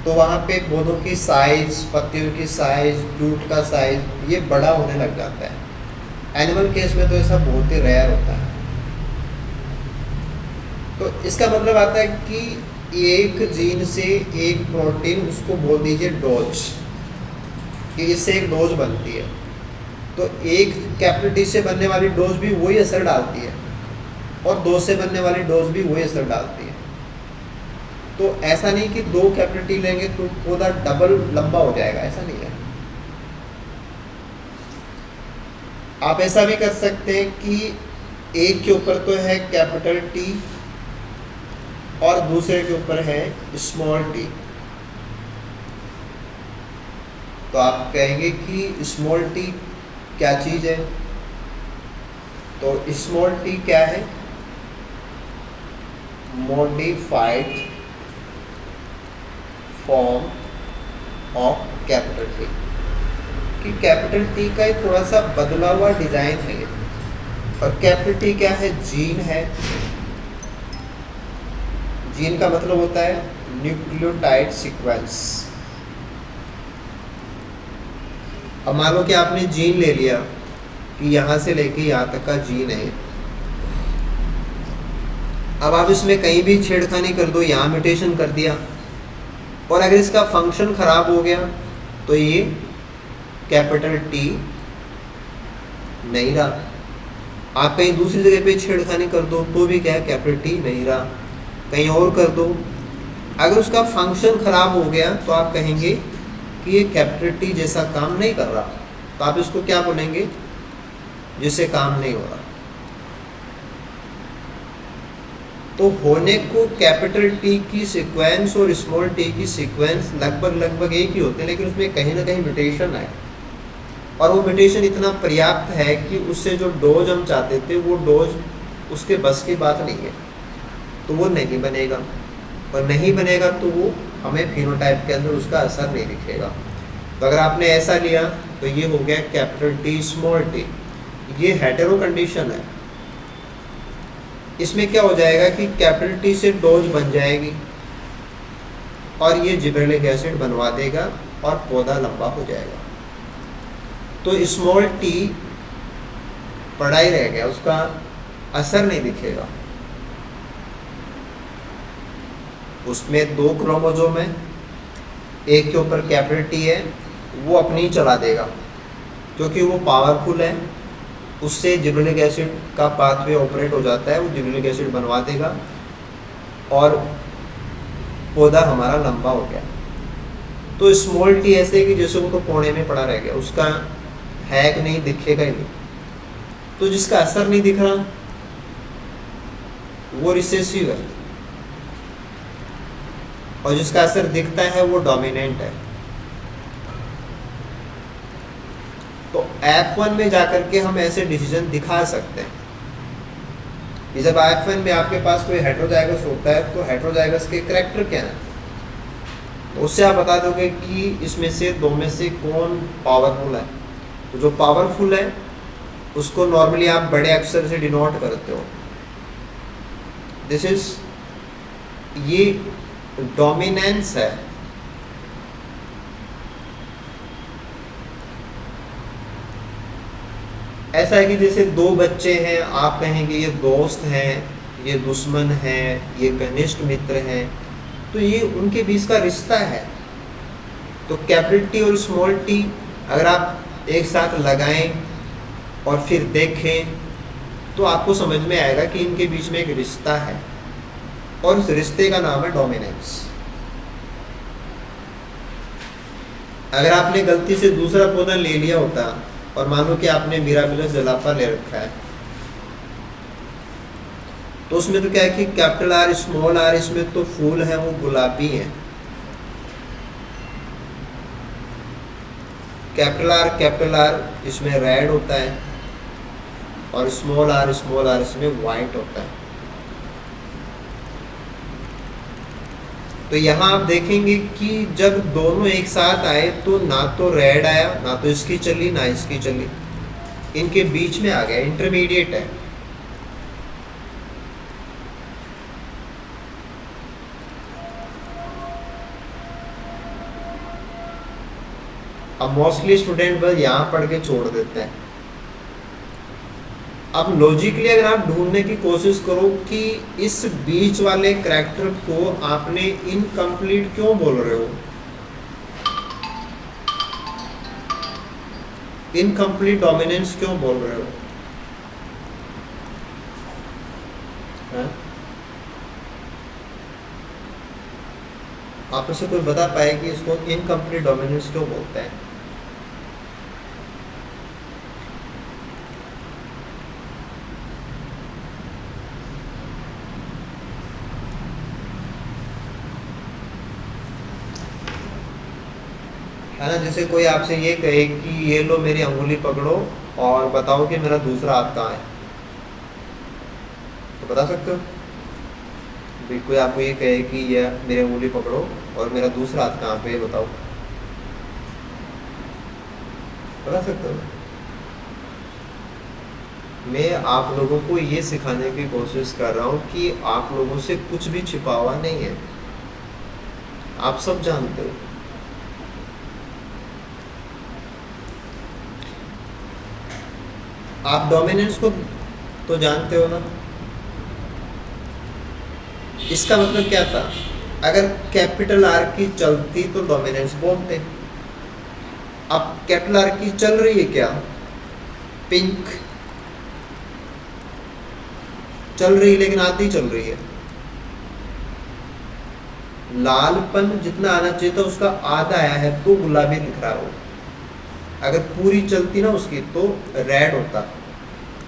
तो वहाँ पे पौधों की साइज, पत्तियों की साइज, रूट का साइज ये बड़ा होने लग जाता है। एनिमल केस में तो ऐसा बहुत ही रेयर होता है। तो इसका मतलब आता है कि एक जीन से एक प्रोटीन, उसको बोल दीजिए डोज, कि इससे एक डोज बनती है, तो एक कैपिटल टी से बनने वाली डोज भी वही असर डालती है और 2 से बनने वाली डोज भी वही असर डालती है। तो ऐसा नहीं कि 2 कैपिटल टी लेंगे तो पौधा डबल लंबा हो जाएगा, ऐसा नहीं है। आप ऐसा भी कर सकते हैं कि एक के ऊपर तो है कैपिटल टी और दूसरे के ऊपर है स्मॉल टी। तो आप कहेंगे कि स्मॉल टी क्या चीज़ है? तो स्मॉल टी क्या है? Modified form of capital T, कि कैपिटल टी का एक थोड़ा सा बदला हुआ डिजाइन है ये। और कैपिटल टी क्या है? जीन है। जीन का मतलब होता है न्यूक्लियोटाइड सीक्वेंस। अब मान लो कि आपने जीन ले लिया कि यहाँ से लेके यहाँ तक का जीन है। अब आप इसमें कहीं भी छेड़खानी कर दो, यहाँ म्यूटेशन कर दिया, और अगर इसका फंक्शन खराब हो गया तो ये कैपिटल टी नहीं रहा। आप कहीं दूसरी जगह पे छेड़खानी कर दो तो भी क्या है? कैपिटल टी नहीं रहा। कहीं और कर दो, अगर उसका फंक्शन खराब हो गया तो आप कहेंगे कि ये कैपिटल टी जैसा काम नहीं कर रहा। तो आप इसको क्या बोलेंगे? जिससे काम नहीं हो रहा। तो होने को कैपिटल टी की सीक्वेंस और स्मॉल टी की सीक्वेंस लगभग एक ही होते हैं, लेकिन उसमें कहीं ना कहीं म्यूटेशन है, और वो म्यूटेशन इतना पर्याप्त है कि उससे जो डोज हम चाहते थे वो डोज उसके बस की बात नहीं है, तो वो नहीं बनेगा। और नहीं बनेगा तो वो हमें फिनोटाइप के अंदर उसका असर नहीं दिखेगा। तो अगर आपने ऐसा लिया तो ये हो गया कैपिटल टी स्मॉल टी। ये हेटेरो कंडीशन है। इसमें क्या हो जाएगा कि कैपिटल टी से डोज बन जाएगी और ये जिबरेलिक एसिड बनवा देगा और पौधा लंबा हो जाएगा। तो स्मॉल टी पड़ा ही रह गया, उसका असर नहीं दिखेगा। उसमें 2 क्रोमोसोम है, एक के ऊपर कैपिटल टी है, वो अपनी चला देगा क्योंकि वो पावरफुल है। उससे जिबरेलिक एसिड का पाथवे ऑपरेट हो जाता है, वो जिबरेलिक एसिड बनवा देगा और पौधा हमारा लंबा हो गया। तो स्मॉल टी ऐसे है कि जैसे वो तो कोने में पड़ा रह गया, उसका है कि नहीं, दिखेगा ही नहीं। तो जिसका असर नहीं दिख रहा वो रिसेसिव है, और जिसका असर दिखता है वो डोमिनेंट है। तो F1 में जाकर के हम ऐसे डिसीजन दिखा सकते हैं कि जब F1 में आपके पास कोई हेटेरोजाइगस होता है तो हेटेरोजाइगस के करैक्टर क्या है, तो उससे आप बता दोगे कि इसमें से 2 में से कौन पावरफुल है। तो जो पावरफुल है उसको नॉर्मली आप बड़े अक्षर से डिनोट करते हो। दिस इज, ये डोमिनेंस है। ऐसा है कि जैसे 2 बच्चे हैं, आप कहेंगे ये दोस्त हैं, ये दुश्मन हैं, ये घनिष्ठ मित्र हैं, तो ये उनके बीच का रिश्ता है। तो कैपिटल टी और स्मॉल टी अगर आप एक साथ लगाएं और फिर देखें तो आपको समझ में आएगा कि इनके बीच में एक रिश्ता है, और उस रिश्ते का नाम है डोमिनेंस। अगर आपने गलती से दूसरा पौधा ले लिया होता और मानो कि आपने मिराबिलस जलापा ले रखा है, तो उसमें तो क्या है कि कैपिटल आर स्मॉल आर, इसमें तो फूल है वो गुलाबी है। कैपिटल आर इसमें रेड होता है और स्मॉल आर इसमें वाइट होता है। तो यहाँ आप देखेंगे कि जब दोनों एक साथ आए तो ना तो रेड आया, ना तो इसकी चली, ना इसकी चली। इनके बीच में आ गया, इंटरमीडिएट है। अब मोस्टली स्टूडेंट बस यहाँ पढ़ के छोड़ देते हैं। अब लॉजिकली अगर आप ढूंढने की कोशिश करो कि इस बीच वाले करैक्टर को आपने इनकम्प्लीट क्यों बोल रहे हो, इनकम्प्लीट डोमिनेंस क्यों बोल रहे हो, है? आप में से कोई बता पाए कि इसको इनकम्प्लीट डोमिनेंस क्यों बोलते हैं? है ना, जैसे कोई आपसे ये कहे कि ये लो मेरी अंगुली पकड़ो और बताओ कि मेरा दूसरा हाथ कहाँ है, तो बता सकते हो? भी कोई आपको ये कहे कि ये मेरी अंगुली पकड़ो और मेरा दूसरा हाथ कहाँ पे है, बताओ, बता सकते हो? मैं आप लोगों को ये सिखाने की कोशिश कर रहा हूँ कि आप लोगों से कुछ भी छिपा हुआ नहीं है, आप सब जानते हो। आप डोमिनेंस को तो जानते हो ना? इसका मतलब क्या था, अगर कैपिटल आर की चलती तो डोमिनेंस बोलते। अब कैपिटल आर की चल रही है क्या? पिंक चल रही है लेकिन आधी चल रही है। लालपन जितना आना चाहिए था उसका आधा आया है तो गुलाबी दिख रहा हो। अगर पूरी चलती ना उसकी तो रेड होता।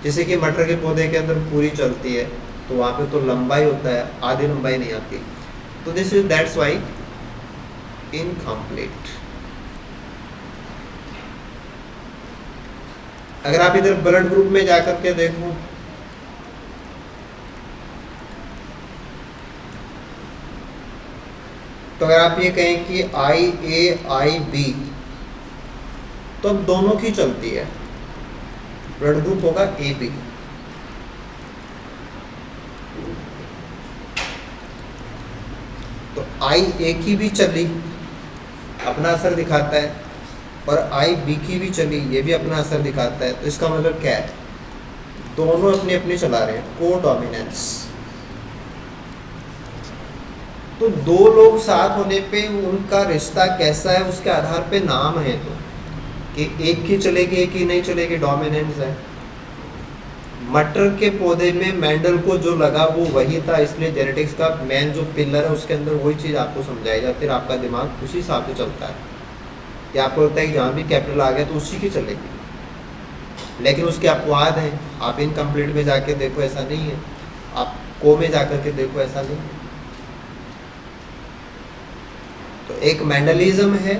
जैसे कि मटर के पौधे के अंदर पूरी चलती है तो वहाँ पे तो लंबाई होता है, आधी लंबाई नहीं आती। तो this is that's why incomplete. अगर आप इधर ब्लड ग्रुप में जाकर के देखो तो अगर आप ये कहें कि आई ए आई बी तो अब दोनों की चलती है, ब्लड ग्रुप होगा ए बी। तो आई ए की भी चली, अपना असर दिखाता है, और आई बी की भी चली, ये भी अपना असर दिखाता है। तो इसका मतलब क्या है, दोनों अपने अपने चला रहे हैं, को डोमिनेंस। तो दो लोग साथ होने पे उनका रिश्ता कैसा है उसके आधार पे नाम है, तो कि एक की चलेगी एक की नहीं चलेगी, डोमिनेंस है। मटर के पौधे में मेंडल को जो लगा वो वही था, इसलिए जेनेटिक्स का मेन जो पिलर है उसके अंदर वही चीज़ आपको समझाई जाती है, आपका दिमाग उसी हिसाब से चलता है। कि आपको लगता है कि जहाँ भी कैपिटल आ गया तो उसी की चलेगी, लेकिन उसके अपवाद हैं। आप इनकम्प्लीट में जाके देखो ऐसा नहीं है, आप को में जाकर के देखो ऐसा नहीं है। तो एक मेंडलिज्म है,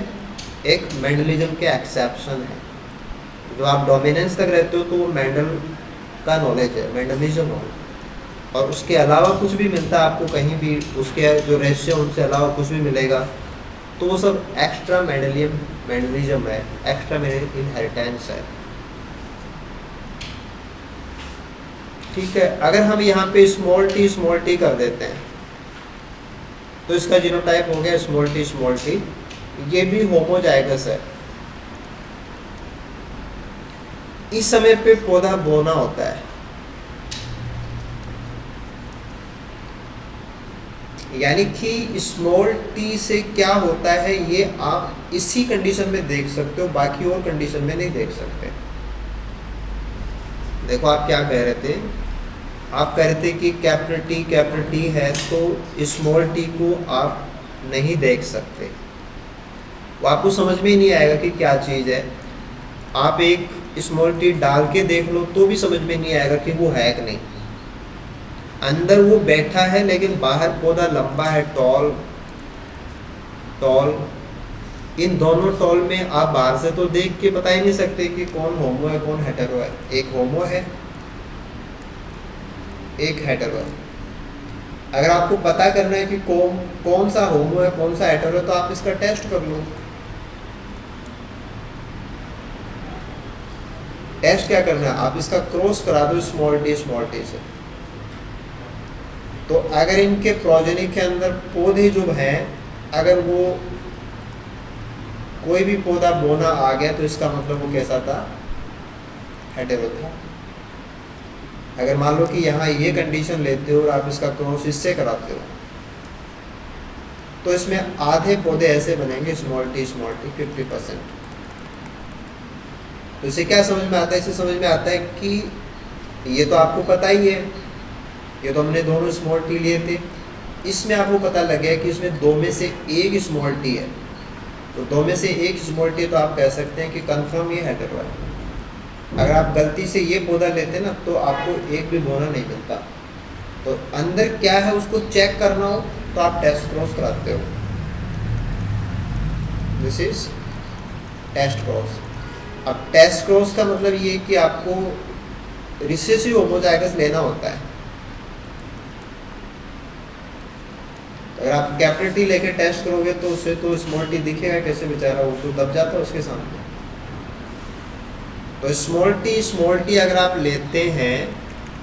एक मेंडलिज्म के एक्सेप्शन है। जो आप डोमिनेंस तक रहते हो तो वो मेंडल का नॉलेज है, मेंडलिज्म हो, और उसके अलावा कुछ भी मिलता है आपको कहीं भी, उसके जो रेशियो उनसे अलावा कुछ भी मिलेगा तो वो सब एक्स्ट्रा मेंडलिज्म है, एक्स्ट्रा इनहेरिटेंस है। ठीक है, अगर हम यहाँ पे स्मॉल टी कर देते हैं तो इसका जीनोटाइप हो गया स्मॉल टी। ये भी होमोजाइगस है। इस समय पे पौधा बोना होता है, यानी कि स्मॉल टी से क्या होता है ये आप इसी कंडीशन में देख सकते हो, बाकी और कंडीशन में नहीं देख सकते। देखो आप क्या कह रहे थे, आप कह रहे थे कि कैपिटल टी है तो स्मॉल टी को आप नहीं देख सकते, वो आपको समझ में ही नहीं आएगा कि क्या चीज़ है। आप एक स्मॉल टी डाल के देख लो तो भी समझ में नहीं आएगा कि वो है कि नहीं। अंदर वो बैठा है लेकिन बाहर पौधा लंबा है, टॉल। इन दोनों टॉल में आप बाहर से तो देख के बता ही नहीं सकते कि कौन होमो है कौन हेटेरो है। एक होमो है एक हेटेरो है। अगर आपको पता करना है कि कौन सा होमो है कौन सा हेटेरो है तो आप इसका टेस्ट कर लो। टेस्ट क्या करना है, आप इसका क्रॉस करा दो स्मॉल टी से। तो अगर इनके प्रोजेनी के अंदर पौधे जो हैं, अगर वो कोई भी पौधा बोना आ गया तो इसका मतलब वो कैसा था, हेटेरो था। अगर मान लो कि यहाँ ये कंडीशन लेते हो और आप इसका क्रॉस इससे कराते हो, तो इसमें आधे पौधे ऐसे बनेंगे स्मॉल टी 50%। तो इसे क्या समझ में आता है, इसे समझ में आता है कि ये तो आपको पता ही है, ये तो हमने दोनों स्मॉल टी लिए थे, इसमें आपको पता लग गया कि इसमें दो में से एक स्मॉल टी है। तो दो में से एक स्मॉल टी, तो आप कह सकते हैं कि कंफर्म ये हेटेरो है। अगर आप गलती से ये पौधा लेते ना तो आपको एक भी बोना नहीं मिलता। तो अंदर क्या है उसको चेक करना हो तो आप टेस्ट क्रॉस कराते हो। This is test cross. अब टेस्ट क्रॉस का मतलब ये कि आपको रिसेसिव होमोजाइगस लेना होता है। अगर आप कैपिटल टी लेके टेस्ट करोगे तो उससे तो स्मॉल टी दिखेगा कैसे, बेचारा वो तो दब जाता है उसके सामने। तो स्मॉल टी अगर आप लेते हैं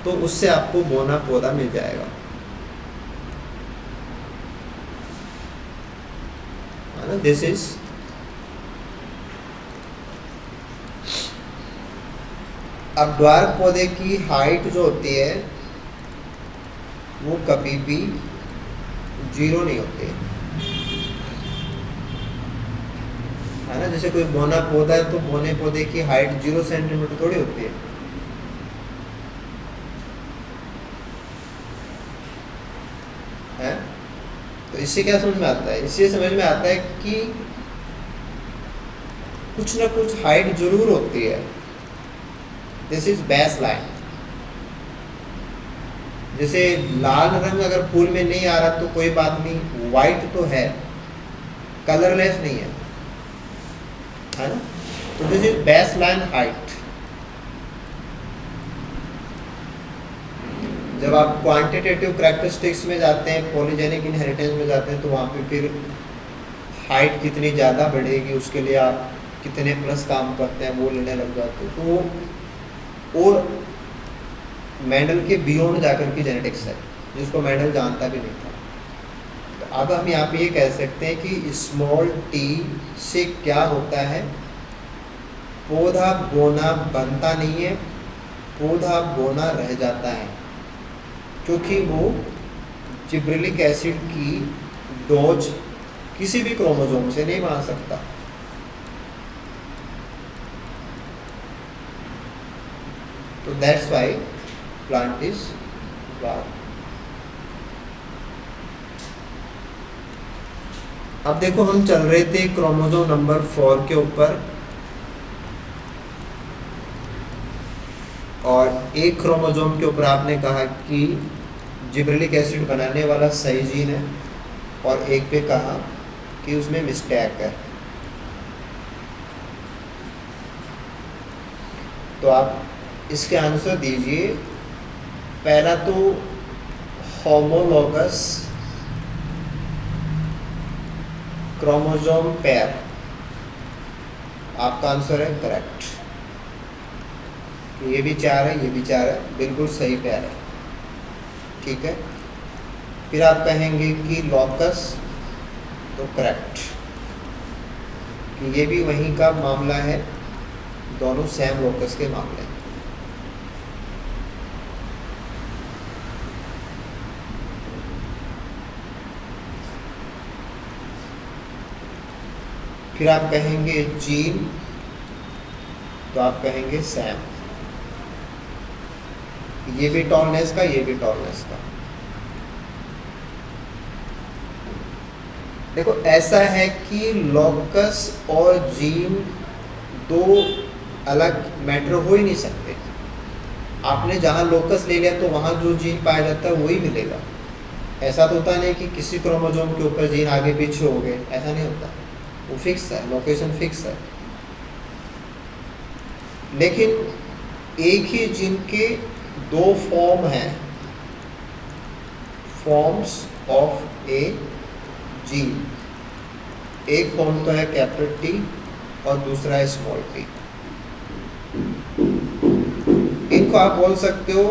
तो उससे आपको बोना पौधा मिल जाएगा, है ना। दिस इज अब ड्वार्फ पौधे की हाइट जो होती है वो कभी भी 0 नहीं होती है ना। जैसे कोई बोना पौधा है तो बोने पौधे की हाइट 0 सेंटीमीटर थोड़ी होती है। तो इससे क्या समझ में आता है, इससे समझ में आता है कि कुछ ना कुछ हाइट जरूर होती है। This is base line. जैसे लाल रंग अगर फूल में नहीं आ रहा तो कोई बात नहीं, वाइट तो है, कलरलेस नहीं है ना। तो this is base line height. जब आप क्वांटिटेटिव कैरेक्टरिस्टिक्स में जाते हैं, पॉलीजेनिक इनहेरिटेंस में जाते हैं, तो वहाँ पे फिर हाइट कितनी ज़्यादा बढ़ेगी उसके लिए आप कितने प्लस काम करते हैं वो लेने लग जाते हैं। तो और मेंडल के बियॉन्ड जाकर की जेनेटिक्स है जिसको मेंडल जानता भी नहीं था। तो अब हम यहाँ पे ये कह सकते हैं कि स्मॉल टी से क्या होता है, पौधा बोना बनता नहीं है, पौधा बोना रह जाता है, क्योंकि वो जिब्रेलिक एसिड की डोज किसी भी क्रोमोसोम से नहीं बना सकता। तो that's Y plant is dwarf. अब देखो हम चल रहे थे क्रोमोसोम नंबर 4 के ऊपर, और एक क्रोमोसोम के ऊपर आपने कहा कि जिब्रेलिक एसिड बनाने वाला सही जीन है, और एक पे कहा कि उसमें मिस्टेक है। तो आप इसके आंसर दीजिए। पहला तो होमोलॉगस क्रोमोसोम पेयर, आपका आंसर है करेक्ट। ये भी 4 है, ये भी 4 है, बिल्कुल सही पेयर है, ठीक है। फिर आप कहेंगे कि लॉकस, तो करेक्ट कि ये भी वहीं का मामला है, दोनों सेम लॉकस के मामले हैं। फिर आप कहेंगे जीन, तो आप कहेंगे सैम, ये भी टॉलनेस का, ये भी टॉलनेस का। देखो ऐसा है कि लॉकस और जीन दो अलग मैटर हो ही नहीं सकते। आपने जहाँ लोकस ले लिया तो वहाँ जो जीन पाया जाता है वही मिलेगा। ऐसा तो होता नहीं कि किसी क्रोमोसोम के ऊपर जीन आगे पीछे हो गए, ऐसा नहीं होता, वो फिक्स है, लोकेशन फिक्स है। लेकिन एक ही जीन के दो फॉर्म हैं, फॉर्म्स ऑफ ए जीन। एक फॉर्म तो है कैपिटल टी और दूसरा है स्मॉल टी। को आप बोल सकते हो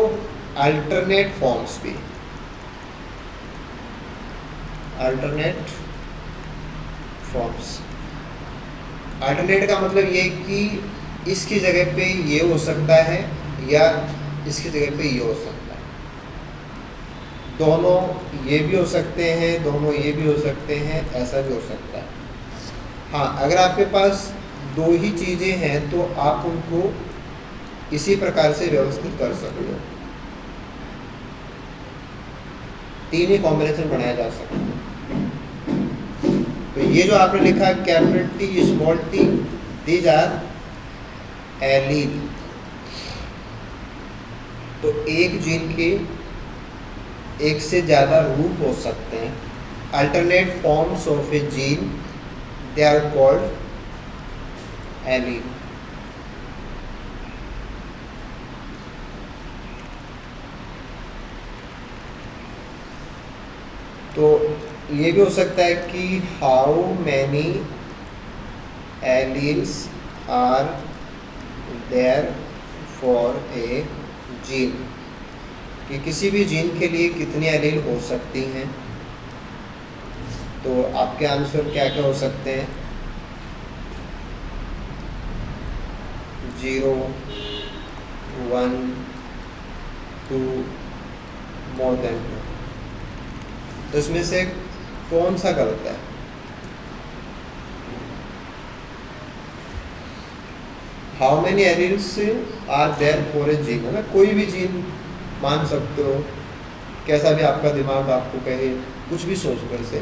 अल्टरनेट फॉर्म्स भी। अल्टरनेट फॉर्म्स, अल्टरनेट का मतलब ये कि इसकी जगह पे ये हो सकता है या इसकी जगह पे ये हो सकता है, दोनों ये भी हो सकते हैं, दोनों ये भी हो सकते हैं, ऐसा भी हो सकता है। हाँ, अगर आपके पास दो ही चीज़ें हैं तो आप उनको इसी प्रकार से व्यवस्थित कर सकते हो, तीन ही कॉम्बिनेशन बनाया जा सकता है। तो ये जो आपने लिखा capital T small T, these R allele. तो एक जीन के एक से ज़्यादा रूप हो सकते हैं, alternate forms of a gene, they are called allele. तो ये भी हो सकता है कि how many alleles are there for a gene, कि किसी भी जीन के लिए कितनी एलील हो सकती हैं। तो आपके आंसर क्या क्या हो सकते हैं? 0, 1, 2, मोर देन 2। तो इसमें से कौन सा गलत है? How many alleles are there for a gene, है ना, कोई भी जीन मान सकते हो, कैसा भी आपका दिमाग आपको कहे, कुछ भी सोच कर से।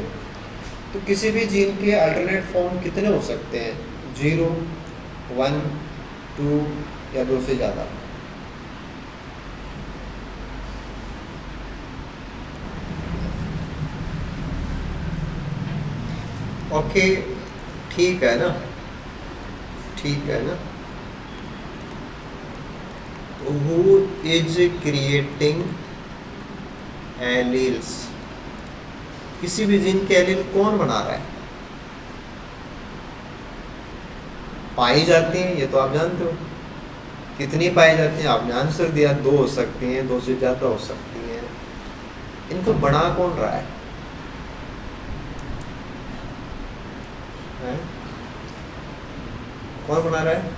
तो किसी भी जीन के अल्टरनेट फॉर्म कितने हो सकते हैं? 0, 1, 2 या 2 से ज़्यादा। ओके, ठीक है ना, ठीक है ना। Who is creating alleles? किसी भी जीन के एलील कौन बना रहा है? पाई जाती हैं, ये तो आप जानते हो। कितनी पाई जाती हैं आपने आंसर दिया, 2 हो सकती हैं, 2 से ज़्यादा हो सकती हैं। इनको बना कौन रहा है? कौन बना रहा है?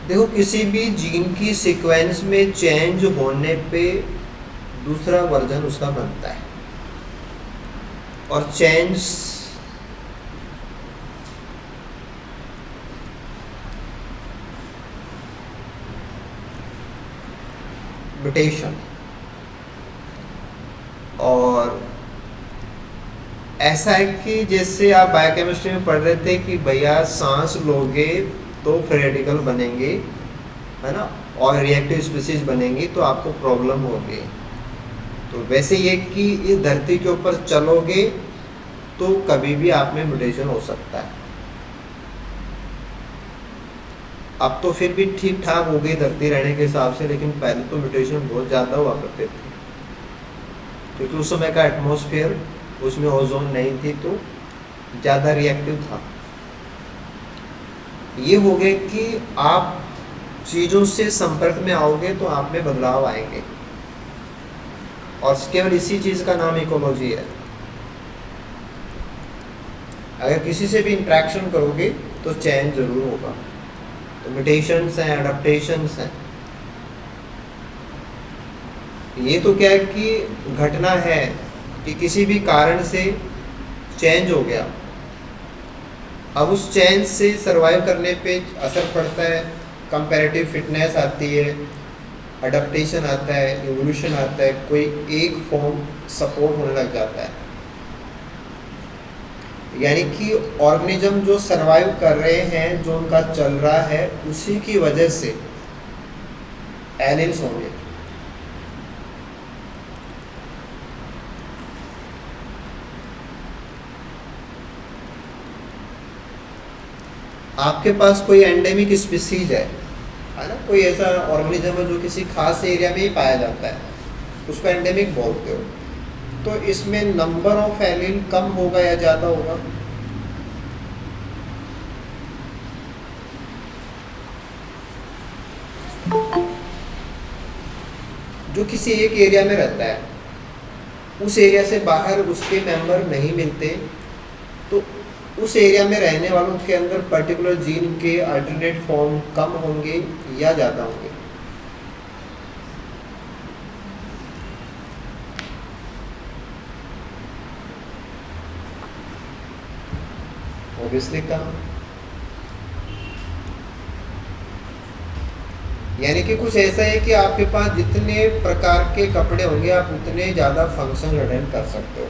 देखो, किसी भी जीन की सीक्वेंस में चेंज होने पे दूसरा वर्जन उसका बनता है, और चेंज म्यूटेशन। और ऐसा है कि जैसे आप बायोकेमिस्ट्री में पढ़ रहे थे कि भैया सांस लोगे तो फ्री रेडिकल बनेंगे, है ना, और रिएक्टिव स्पीसीज बनेंगी तो आपको प्रॉब्लम होगी। तो वैसे ये कि इस धरती के ऊपर चलोगे तो कभी भी आप में म्यूटेशन हो सकता है। अब तो फिर भी ठीक ठाक हो गई धरती रहने के हिसाब से, लेकिन पहले तो म्यूटेशन बहुत ज़्यादा हुआ करते थे, क्योंकि उस समय का एटमॉस्फेयर, उसमें ओजोन नहीं थी तो ज़्यादा रिएक्टिव था। ये हो गए कि आप चीज़ों से संपर्क में आओगे तो आप में बदलाव आएंगे, और केवल इसी चीज़ का नाम इकोलॉजी है। अगर किसी से भी इंटरेक्शन करोगे तो चेंज जरूर होगा। तो म्यूटेशंस हैं, अडेप्टेशंस हैं। ये तो क्या है कि घटना है कि किसी भी कारण से चेंज हो गया, अब उस चेंज से सरवाइव करने पे असर पड़ता है, कंपैरेटिव फिटनेस आती है, अडेप्टेशन आता है, इवोल्यूशन आता है, कोई एक फॉर्म सपोर्ट होने लग जाता है। यानी कि ऑर्गेनिज्म जो सरवाइव कर रहे हैं, जो उनका चल रहा है, उसी की वजह से एलील्स होंगे। आपके पास कोई एंडेमिक स्पीसीज है ना, कोई ऐसा ऑर्गेनिज्म है जो किसी खास एरिया में ही पाया जाता है, उसको एंडेमिक बोलते हो। तो इसमें नंबर ऑफ एलील कम होगा या ज़्यादा होगा? जो किसी एक एरिया में रहता है, उस एरिया से बाहर उसके मेंबर नहीं मिलते, तो उस एरिया में रहने वालों के अंदर पर्टिकुलर जीन के अल्टरनेट फॉर्म कम होंगे या ज़्यादा होंगे? ऑब्वियसली कम। यानी कि कुछ ऐसा है कि आपके पास जितने प्रकार के कपड़े होंगे आप उतने ज़्यादा फंक्शन अटेंड कर सकते हो।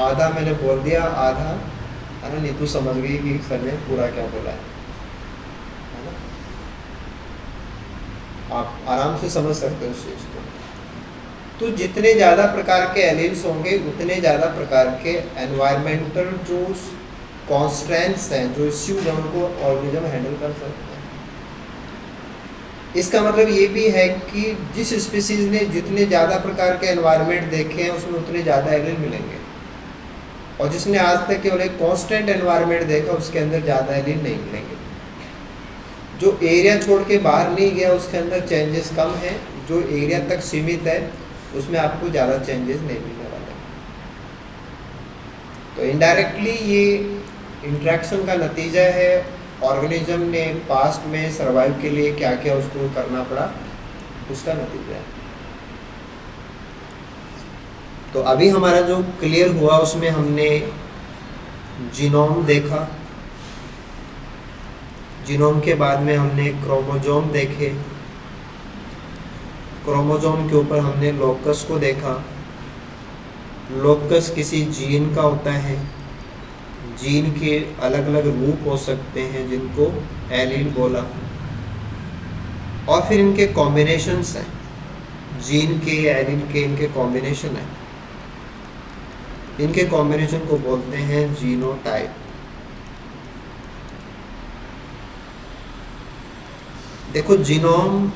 आधा मैंने बोल दिया, आधा है ना, नीतू समझ गई कि सर ने पूरा क्या बोला है ना? आप आराम से समझ सकते हो उस चीज़ को। तो जितने ज़्यादा प्रकार के एलियंस होंगे उतने ज़्यादा प्रकार के एनवायरमेंटल जो कॉन्स्टेंट्स हैं, जो इश्यूज हैं, उनको ऑर्गेनिज्म हैंडल कर सकते हैं। इसका मतलब ये भी है कि जिस स्पीसीज ने जितने ज़्यादा प्रकार के एनवायरनमेंट देखे हैं उसमें उतने ज़्यादा एलियन मिलेंगे, और जिसने आज तक केवल एक कांस्टेंट एनवायरनमेंट देखा उसके अंदर ज़्यादा एलियन नहीं मिलेंगे। जो एरिया छोड़ के बाहर नहीं गया उसके अंदर चेंजेस कम हैं, जो एरिया तक सीमित है उसमें आपको ज़्यादा चेंजेस नहीं मिलने वाले। तो इनडायरेक्टली ये इंट्रैक्शन का नतीजा है ऑर्गेनिज्म ने पास्ट में सर्वाइव के लिए क्या क्या उसको करना पड़ा, उसका नतीजा है। तो अभी हमारा जो क्लियर हुआ उसमें हमने जीनोम देखा, जीनोम के बाद में हमने क्रोमोजोम देखे, क्रोमोजोम के ऊपर हमने लोकस को देखा। लोकस किसी जीन का होता है, जीन के अलग अलग रूप हो सकते हैं जिनको एलील बोला, और फिर इनके कॉम्बिनेशंस हैं, जीन के एलील के इनके कॉम्बिनेशन है, इनके कॉम्बिनेशन को बोलते हैं जीनोटाइप। देखो जीनोम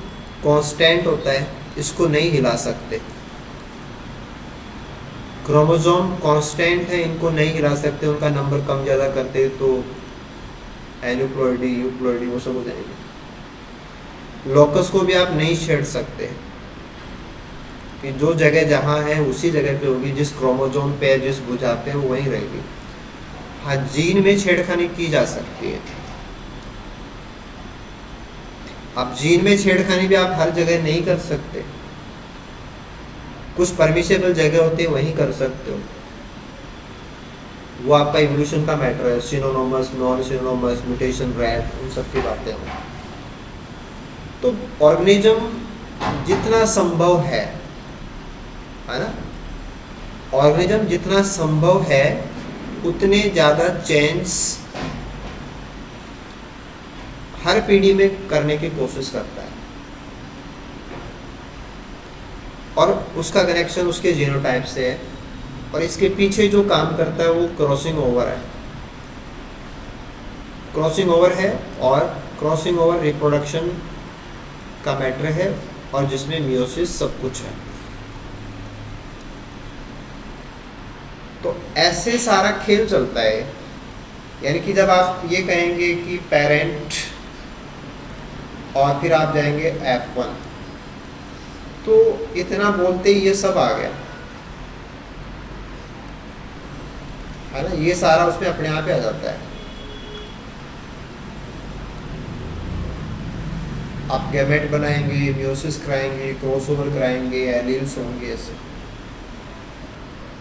कांस्टेंट होता है, इसको नहीं हिला सकते। क्रोमोसोम कांस्टेंट है, इनको नहीं हिला सकते, उनका नंबर कम ज़्यादा करते तो एन्यूप्लॉइडी यूप्लॉइडी वो सब हो जाएंगे। लोकस को भी आप नहीं छेड़ सकते कि जो जगह जहाँ है उसी जगह पे होगी, जिस क्रोमोसोम पे जिस भुजा पे वो वहीं रहेगी। हाँ, जीन में छेड़खानी की जा सकती है। अब जीन में छेड़खानी भी आप हर जगह नहीं कर सकते, कुछ परमिशेबल जगह होती है वहीं कर सकते हो, वो आपका इवोल्यूशन का मैटर है। सिनोनोमस, नॉन सिनोनोमस, म्यूटेशन रेट, उन सब की बातें हैं। तो ऑर्गेनिज्म जितना संभव है ना, ऑर्गेनिज्म जितना संभव है उतने ज़्यादा चेंज हर पीढ़ी में करने की कोशिश करता है, और उसका कनेक्शन उसके जीनोटाइप से है। और इसके पीछे जो काम करता है वो क्रॉसिंग ओवर है, क्रॉसिंग ओवर है, और क्रॉसिंग ओवर रिप्रोडक्शन का मैटर है, और जिसमें मियोसिस सब कुछ है। तो ऐसे सारा खेल चलता है। यानी कि जब आप ये कहेंगे कि पेरेंट और फिर आप जाएंगे F1, तो इतना बोलते ही ये सब आ गया है ना, ये सारा उसमें अपने आप ही आ जाता है। आप गैमेट बनाएंगे, मियोसिस कराएंगे, क्रॉसओवर कराएंगे, एलील्स होंगे, ऐसे।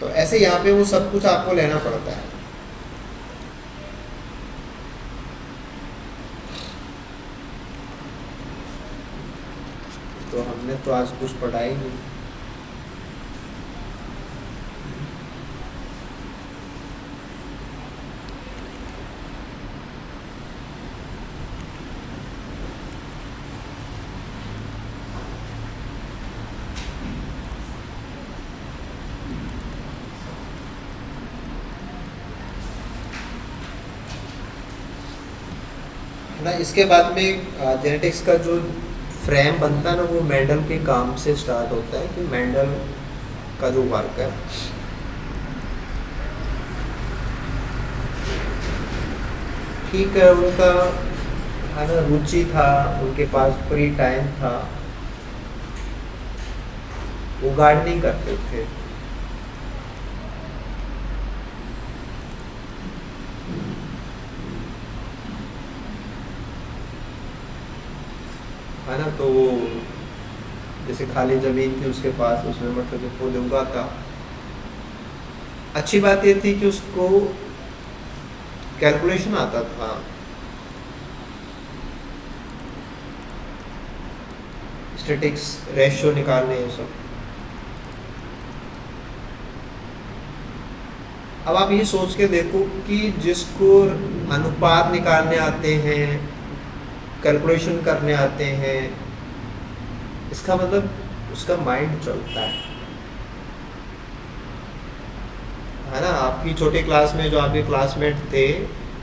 तो ऐसे यहाँ पे वो सब कुछ आपको लेना पड़ता है। तो हमने तो आज कुछ पढ़ा ही नहीं। ना इसके बाद में जेनेटिक्स का जो फ्रेम बनता है ना, वो मेंडल के काम से स्टार्ट होता है, कि मेंडल का जो वर्क है। ठीक है, उनका है ना रुचि था, उनके पास फ्री टाइम था, वो गार्डनिंग करते थे। है ना, तो वो जैसे खाली ज़मीन थी उसके पास, उसमें मटर के पौधे उगाता। अच्छी बात ये थी कि उसको कैलकुलेशन आता था। स्टैटिक्स रेशियो निकालने, ये सब। अब आप ये सोच के देखो कि जिसको अनुपात निकालने आते हैं, कैलकुलेशन करने आते हैं, इसका मतलब उसका माइंड चलता है ना। आपकी छोटे क्लास में जो आपके क्लासमेट थे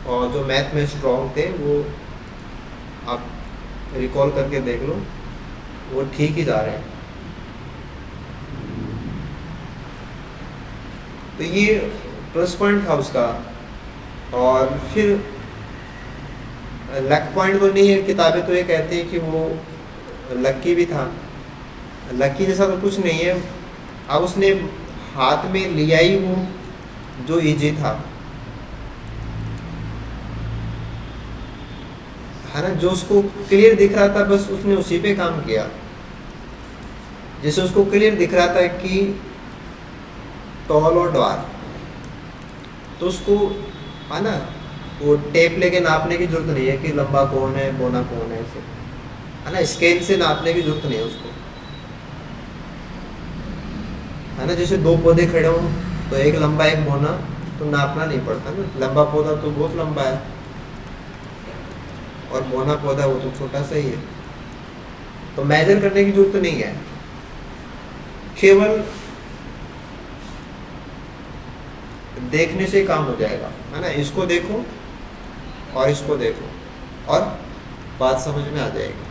और जो मैथ में स्ट्रॉन्ग थे, वो आप रिकॉल करके देख लो, वो ठीक ही जा रहे हैं। तो ये प्लस पॉइंट था उसका। और फिर लक पॉइंट तो नहीं है, किताबें तो ये कहती हैं कि वो लकी भी था। लकी जैसा तो कुछ नहीं है। अब उसने हाथ में लिया ही वो जो इजी था, है ना, जो उसको क्लियर दिख रहा था, बस उसने उसी पे काम किया। जैसे उसको क्लियर दिख रहा था कि टॉल और ड्वार्फ, तो उसको है ना वो टेप लेके नापने की जरूरत नहीं है कि लंबा कौन है बोना कौन है, ऐसे है ना, स्केल से नापने की जरूरत नहीं है उसको, है ना। जैसे दो पौधे खड़े हों तो एक लंबा एक बोना, तो नापना नहीं पड़ता ना। लंबा पौधा तो बहुत लंबा है और बोना पौधा वो तो छोटा सा ही है, तो मेजर करने की जरूरत नहीं है। केवल देखने से काम हो जाएगा, है ना। इसको देखो और इसको देखो और बात समझ में आ जाएगी।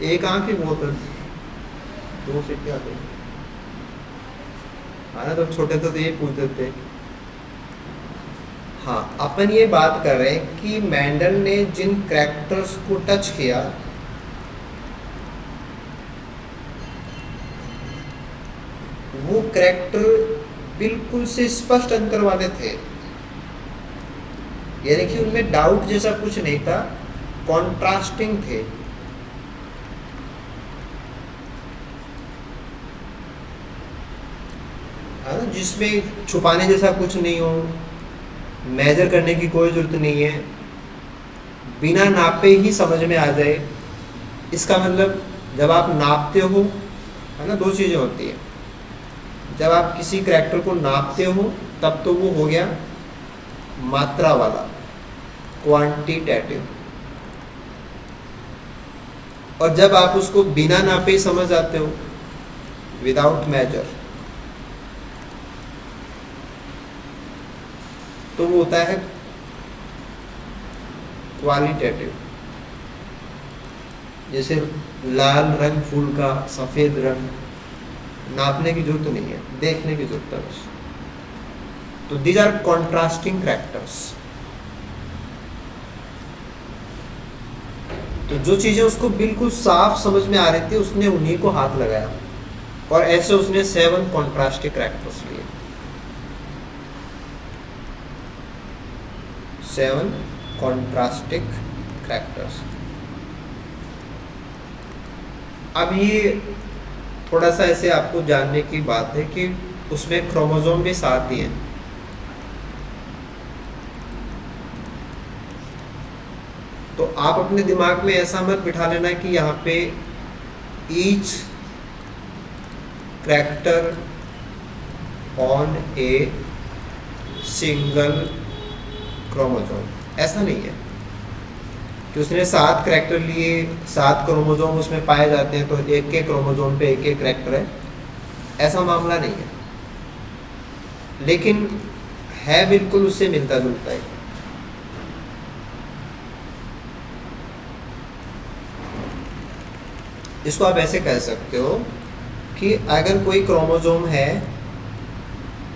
एक आंख ही बहुत है, दो से क्या करें, है ना। तो छोटे थे तो ये पूछते थे। हाँ, अपन ये बात कर रहे हैं कि मेंडल ने जिन कैरेक्टर्स को टच किया, वो कैरेक्टर बिल्कुल से स्पष्ट अंतर वाले थे, यानी कि उनमें डाउट जैसा कुछ नहीं था, कॉन्ट्रास्टिंग थे। जिसमें छुपाने जैसा कुछ नहीं हो, मेजर करने की कोई जरूरत नहीं है, बिना नापे ही समझ में आ जाए। इसका मतलब जब आप नापते हो, है ना, दो चीज़ें होती हैं। जब आप किसी कैरेक्टर को नापते हो तब तो वो हो गया मात्रा वाला, क्वांटिटेटिव। और जब आप उसको बिना नापे ही समझ जाते हो, विदाउट मेजर, तो वो होता है क्वालिटेटिव। जैसे लाल रंग फूल का, सफ़ेद रंग, नापने की जरूरत नहीं है, देखने की जरूरत है बस। तो दीज आर कॉन्ट्रास्टिंग कैरेक्टर्स। तो जो चीजें उसको बिल्कुल साफ समझ में आ रही थी, उसने उन्हीं को हाथ लगाया और ऐसे उसने 7 कॉन्ट्रास्टिंग कैरेक्टर्स लिए। 7 कॉन्ट्रास्टिंग कैरेक्टर्स। अब ये थोड़ा सा ऐसे आपको जानने की बात है कि उसमें क्रोमोसोम भी 7 ही हैं। तो आप अपने दिमाग में ऐसा मत बिठा लेना कि यहाँ पे each character on a single chromosome, ऐसा नहीं है कि उसने 7 कैरेक्टर लिए, 7 क्रोमोसोम उसमें पाए जाते हैं, तो एक के क्रोमोसोम पे एक एक कैरेक्टर है, ऐसा मामला नहीं है। लेकिन है बिल्कुल उससे मिलता जुलता है। इसको आप ऐसे कह सकते हो कि अगर कोई क्रोमोसोम है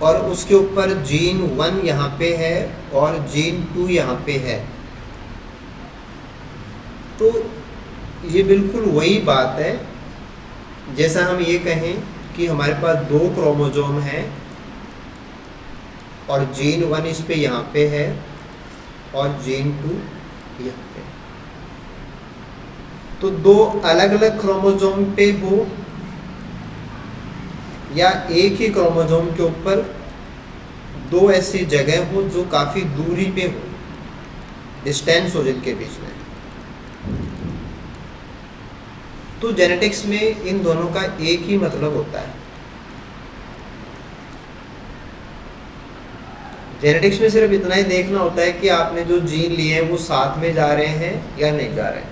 और उसके ऊपर जीन 1 यहाँ पे है और जीन 2 यहाँ पे है। तो ये बिल्कुल वही बात है जैसा हम ये कहें कि हमारे पास 2 क्रोमोसोम हैं और जीन 1 इस पे यहाँ पे है और जीन 2 यहाँ पे। तो 2 अलग अलग क्रोमोसोम पे हो या एक ही क्रोमोसोम के ऊपर 2 ऐसी जगह हो जो काफ़ी दूरी पे हो, डिस्टेंस हो जिनके बीच में, तो जेनेटिक्स में इन दोनों का एक ही मतलब होता है। जेनेटिक्स में सिर्फ इतना ही देखना होता है कि आपने जो जीन लिए हैं वो साथ में जा रहे हैं या नहीं जा रहे हैं।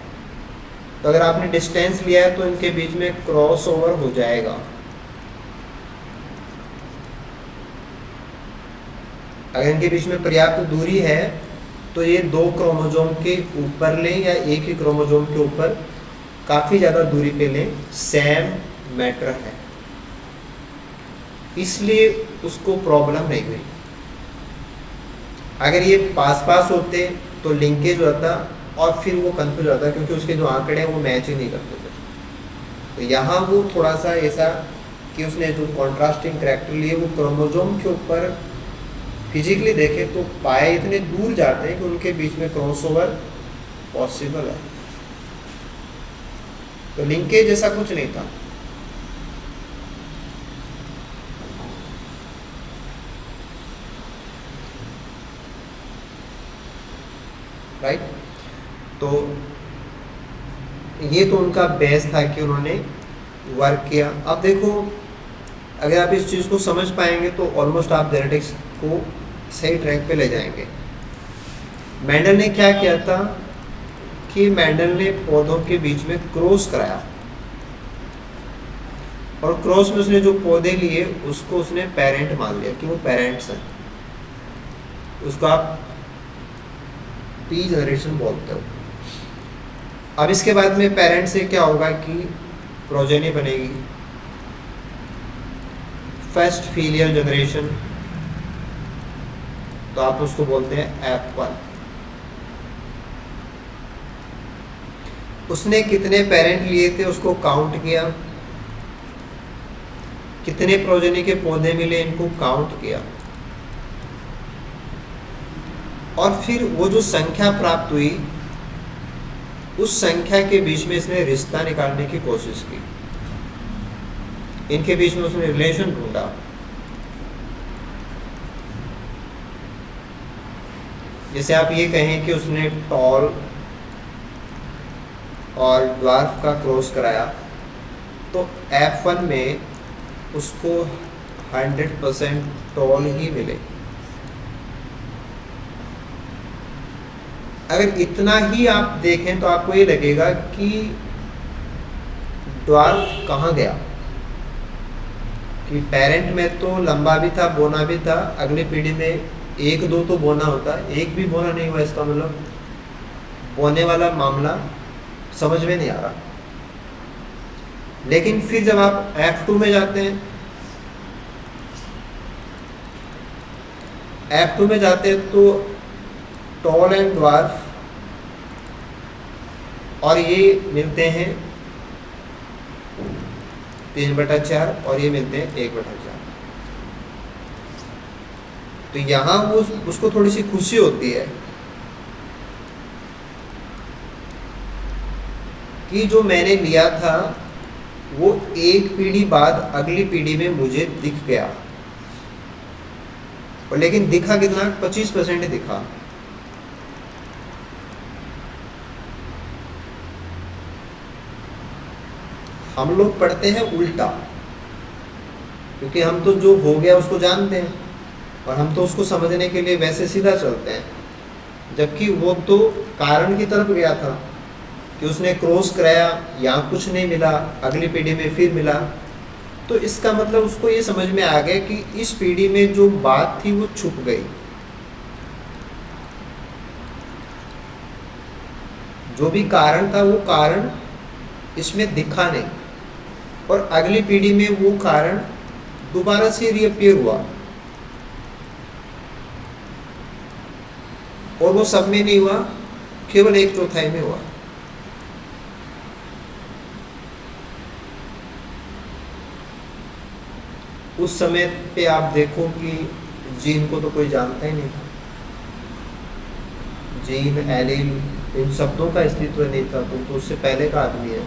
तो अगर आपने डिस्टेंस लिया है तो इनके बीच में क्रॉस ओवर हो जाएगा। अगर इनके बीच में पर्याप्त दूरी है तो ये 2 क्रोमोसोम के ऊपर लें या एक ही क्रोमोसोम के ऊपर काफ़ी ज़्यादा दूरी पे लें, सेम मैटर है, इसलिए उसको प्रॉब्लम नहीं हुई। अगर ये पास पास होते तो लिंकेज होता और फिर वो कंफ्यूज होता क्योंकि उसके जो आंकड़े हैं वो मैच ही नहीं करते थे। तो यहाँ वो थोड़ा सा ऐसा कि उसने जो कॉन्ट्रास्टिंग करैक्टर लिए वो क्रोमोसोम के ऊपर फिजिकली देखे तो पाए इतने दूर जाते हैं कि उनके बीच में क्रॉसओवर पॉसिबल है। तो लिंकेज जैसा कुछ नहीं था। राइट, तो ये तो उनका बेस था कि उन्होंने वर्क किया। अब देखो, अगर आप इस चीज़ को समझ पाएंगे तो ऑलमोस्ट आप जेनेटिक्स को सही ट्रैक पे ले जाएंगे। मेंडल ने क्या किया था कि मेंडल ने पौधों के बीच में क्रॉस कराया और क्रॉस में उसने जो पौधे लिए उसको उसने पेरेंट मान लिया कि वो पेरेंट्स हैं। उसको आप पी जनरेशन बोलते हो। अब इसके बाद में पेरेंट से क्या होगा कि प्रोजेनी बनेगी, फर्स्ट फीलियल जनरेशन, तो आप उसको बोलते हैं F1। उसने कितने पेरेंट लिए थे उसको काउंट किया, कितने प्रोजेनी के पौधे मिले इनको काउंट किया, और फिर वो जो संख्या प्राप्त हुई उस संख्या के बीच में इसने रिश्ता निकालने की कोशिश की। इनके बीच में उसने रिलेशन ढूंढा। जैसे आप ये कहें कि उसने टॉल और ड्वार्फ का क्रॉस कराया तो F1 में उसको 100% टॉल ही मिले। अगर इतना ही आप देखें तो आपको ये लगेगा कि ड्वार्फ कहाँ गया, कि पेरेंट में तो लंबा भी था, बोना भी था, अगली पीढ़ी में 1-2 तो बोना होता है, एक भी बोना नहीं हुआ, इसका मतलब बोने वाला मामला समझ में नहीं आ रहा। लेकिन फिर जब आप F2 में जाते हैं, F2 में जाते हैं तो टॉल एंड ड्वार्फ और ये मिलते हैं 3/4 और ये मिलते हैं 1/4। तो यहाँ वो उसको थोड़ी सी खुशी होती है कि जो मैंने लिया था वो एक पीढ़ी बाद अगली पीढ़ी में मुझे दिख गया, और लेकिन दिखा कितना, 25% दिखा। हम लोग पढ़ते हैं उल्टा, क्योंकि हम तो जो हो गया उसको जानते हैं और हम तो उसको समझने के लिए वैसे सीधा चलते हैं, जबकि वो तो कारण की तरफ गया था कि उसने क्रॉस कराया, यहाँ कुछ नहीं मिला, अगली पीढ़ी में फिर मिला। तो इसका मतलब उसको ये समझ में आ गया कि इस पीढ़ी में जो बात थी वो छुप गई, जो भी कारण था वो कारण इसमें दिखा नहीं, और अगली पीढ़ी में वो कारण दोबारा से रीअपीयर हुआ। और वो सब में नहीं हुआ, केवल 1/4 में हुआ। उस समय पे आप देखो कि जीन को तो कोई जानता ही नहीं था, जीन एलील इन शब्दों का अस्तित्व नहीं था, तो उससे पहले का आदमी है।